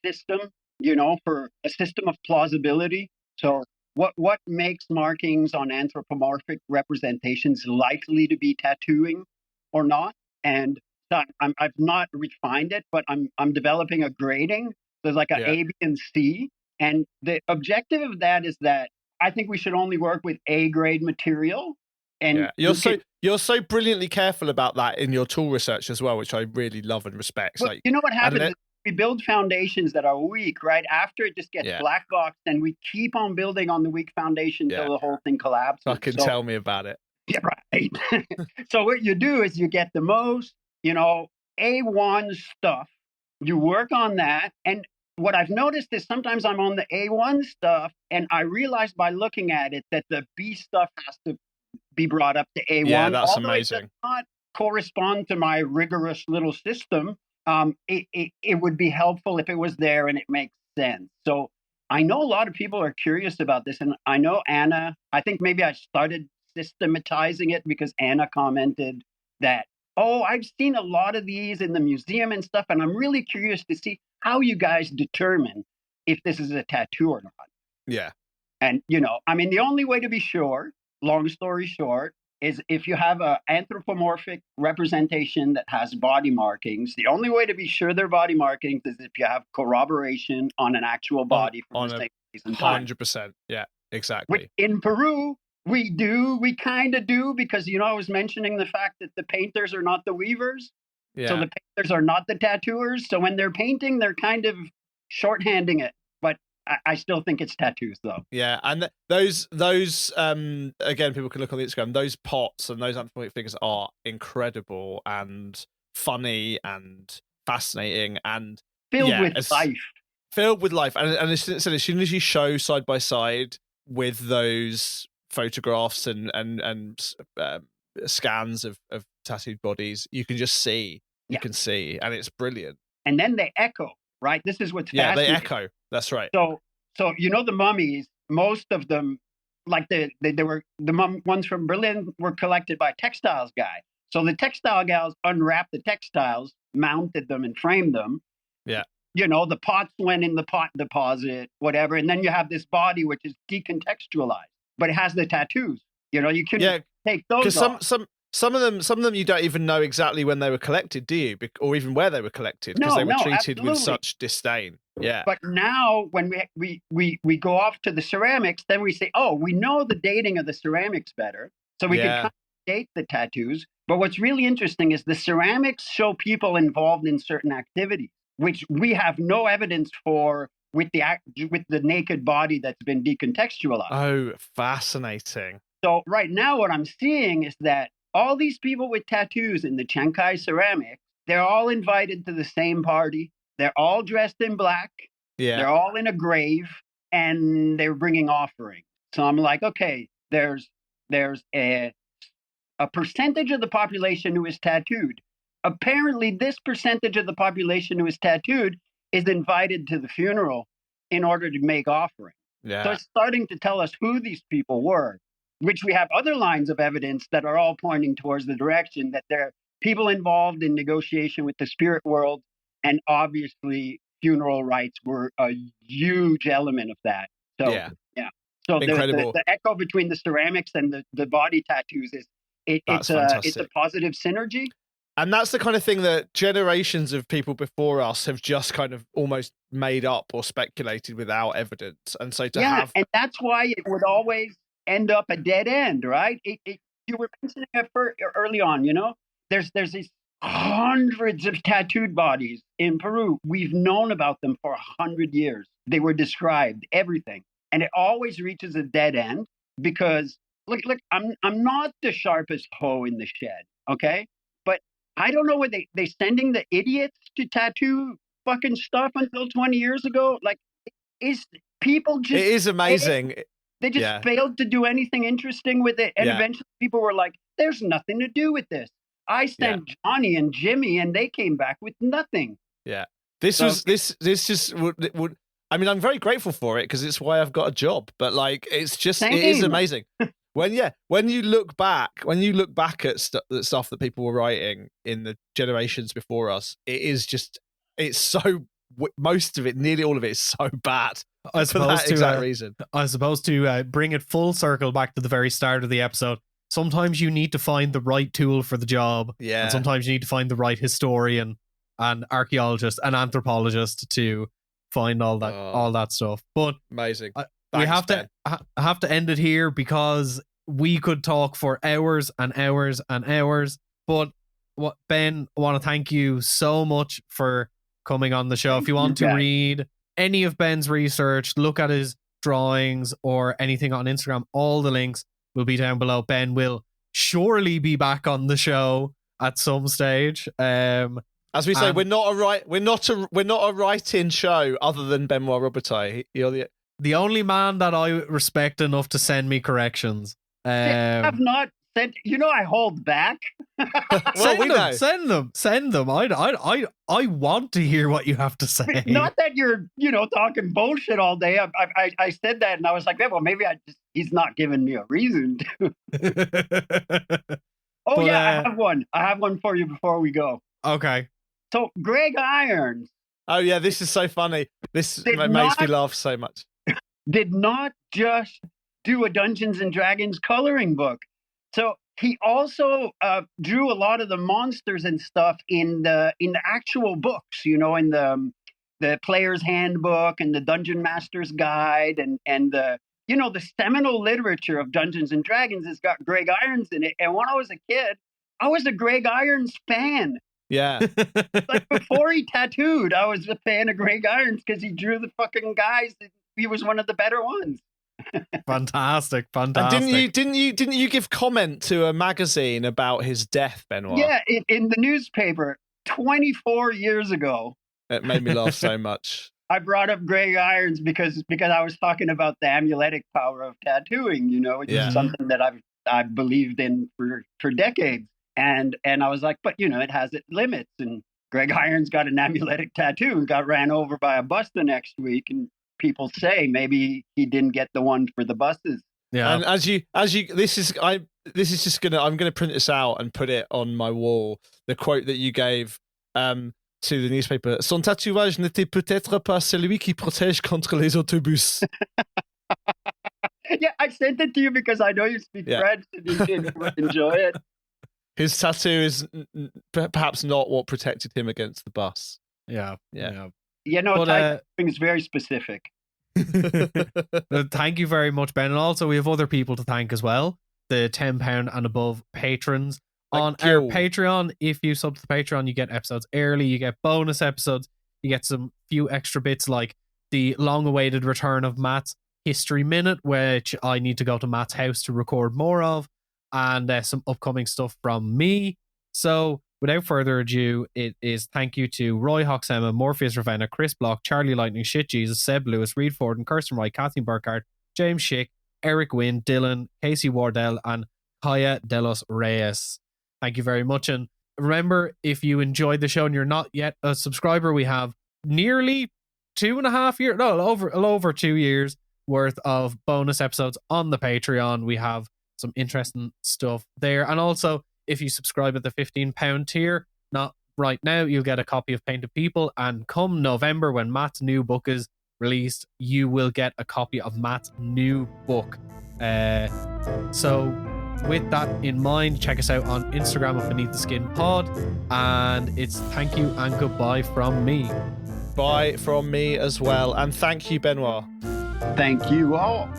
system, you know, for a system of plausibility. So what makes markings on anthropomorphic representations likely to be tattooing or not? And I've not refined it, but I'm developing a grading. There's like A, B, and C. And the objective of that is that I think we should only work with A grade material. And you're so brilliantly careful about that in your tool research as well, which I really love and respect. Well, like, you know what happens? We build foundations that are weak, right? After it just gets black boxed, and we keep on building on the weak foundation until the whole thing collapses. Fucking tell me about it. Yeah, right. So what you do is you get the most, you know, A1 stuff. You work on that. And what I've noticed is sometimes I'm on the A1 stuff, and I realize by looking at it that the B stuff has to be brought up to A1. Yeah, that's It amazing. does not correspond to my rigorous little system. It would be helpful if it was there and it makes sense. So I know a lot of people are curious about this, and I know Anna, I think maybe I started systematizing it because Anna commented that, oh, I've seen a lot of these in the museum and stuff, and I'm really curious to see how you guys determine if this is a tattoo or not. Yeah. And, you know, I mean, the only way to be sure, long story short, is if you have an anthropomorphic representation that has body markings. The only way to be sure they're body markings is if you have corroboration on an actual body from the same place and time. 100%. Yeah, exactly. In Peru, we kind of do, because, you know, I was mentioning the fact that the painters are not the weavers. Yeah. So the painters are not the tattooers. So when they're painting, they're kind of shorthanding it. But I still think it's tattoos, though. Yeah, and those again, people can look on the Instagram. Those pots and those anthropomorphic figures are incredible and funny and fascinating and filled with life. Filled with life, and as soon as you show side by side with those photographs and scans of tattooed bodies, you can just see. You can see, and it's brilliant. And then they echo, right? This is what's fascinating. Yeah, they echo. That's right. So you know, the mummies, most of them, like the ones from Berlin, were collected by a textiles guy. So the textile guys unwrapped the textiles, mounted them, and framed them. Yeah. You know, the pots went in the pot deposit, whatever, and then you have this body which is decontextualized, but it has the tattoos. You know, you can take those off. Some of them you don't even know exactly when they were collected, do you? Or even where they were collected, because they were treated with such disdain. Yeah. But now when we go off to the ceramics, then we say, oh, we know the dating of the ceramics better, so we can kind of date the tattoos. But what's really interesting is the ceramics show people involved in certain activities, which we have no evidence for with the naked body that's been decontextualized. Oh, fascinating. So right now what I'm seeing is that all these people with tattoos in the Chiang Kai ceramics, they're all invited to the same party. They're all dressed in black. Yeah. They're all in a grave, and they're bringing offerings. So I'm like, okay, there's a percentage of the population who is tattooed. apparently this percentage of the population who is tattooed is invited to the funeral in order to make offering. Yeah. So it's starting to tell us who these people were, which we have other lines of evidence that are all pointing towards the direction that there are people involved in negotiation with the spirit world. And obviously funeral rites were a huge element of that. So, yeah. So the echo between the ceramics and the body tattoos is it's a positive synergy. And that's the kind of thing that generations of people before us have just kind of almost made up or speculated without evidence. And so and that's why it would always end up a dead end, right? You were mentioning it early on, you know, there's these hundreds of tattooed bodies in Peru. We've known about them for 100 years. They were described, everything. And it always reaches a dead end because look, I'm not the sharpest hoe in the shed, okay? But I don't know where they sending the idiots to tattoo fucking stuff until 20 years ago. Like, people just... It is amazing. They just failed to do anything interesting with it. And eventually people were like, there's nothing to do with this. I sent Johnny and Jimmy and they came back with nothing. Yeah. This just would I mean, I'm very grateful for it because it's why I've got a job. But like, it's just, It is amazing. When you look back at the stuff that people were writing in the generations before us, it's so, most of it, nearly all of it is so bad. I suppose to bring it full circle back to the very start of the episode, sometimes you need to find the right tool for the job. Yeah. And sometimes you need to find the right historian and archaeologist and anthropologist to find all that stuff. But amazing. We have to end it here because we could talk for hours and hours and hours. But Ben, I want to thank you so much for coming on the show. If you want to read any of Ben's research, look at his drawings or anything on Instagram, all the links will be down below. Ben will surely be back on the show at some stage. As we say, we're not a write-in show other than Benoit Robitaille. You're the only man that I respect enough to send me corrections. I have not sent. You know, I hold back. Send them. I want to hear what you have to say. Not that you're, talking bullshit all day. I said that and I was like, well, maybe he's not giving me a reason to. I have one. I have one for you before we go. Okay. So Greg Irons. Oh yeah, this is so funny. This makes me laugh so much. Did not just do a Dungeons and Dragons coloring book. So he also drew a lot of the monsters and stuff in the actual books, in the Player's Handbook and the Dungeon Master's Guide and the seminal literature of Dungeons and Dragons has got Greg Irons in it. And when I was a kid, I was a Greg Irons fan. Yeah. Like before he tattooed, I was a fan of Greg Irons because he drew the fucking guys. He was one of the better ones. Fantastic. And didn't you give comment to a magazine about his death, Benoit? Yeah, in the newspaper 24 years ago. It made me laugh so much. I brought up Greg Irons because I was talking about the amuletic power of tattooing, which is something that I've believed in for decades. And I was like, but it has its limits. And Greg Irons got an amuletic tattoo and got ran over by a bus the next week. And people say maybe he didn't get the one for the buses. Yeah. And I'm gonna print this out and put it on my wall. The quote that you gave to the newspaper: "Son tatouage n'était peut-être pas celui qui protège contre les autobus." Yeah, I sent it to you because I know you speak French and you would enjoy it. His tattoo is perhaps not what protected him against the bus. Yeah. Tattooing is very specific. Thank you very much, Ben. And also, we have other people to thank as well. The £10 and above patrons on our Patreon. If you sub to the Patreon, you get episodes early, you get bonus episodes, you get some few extra bits like the long-awaited return of Matt's History Minute, which I need to go to Matt's house to record more of, and some upcoming stuff from me. So without further ado, it is thank you to Roy Hoxema, Morpheus Ravenna, Chris Block, Charlie Lightning, Shit Jesus, Seb Lewis, Reed Ford, and Kirsten Wright, Kathleen Burkhardt, James Schick, Eric Wynn, Dylan, Casey Wardell, and Kaya Delos Reyes. Thank you very much. And remember, if you enjoyed the show and you're not yet a subscriber, we have nearly 2.5 years, no, over 2 years worth of bonus episodes on the Patreon. We have some interesting stuff there. And also, if you subscribe at the £15 tier, not right now, you'll get a copy of Painted People. And come November, when Matt's new book is released, you will get a copy of Matt's new book. So with that in mind, check us out on Instagram at Beneath the Skin Pod. And it's thank you and goodbye from me. Bye from me as well. And thank you, Benoit. Thank you all.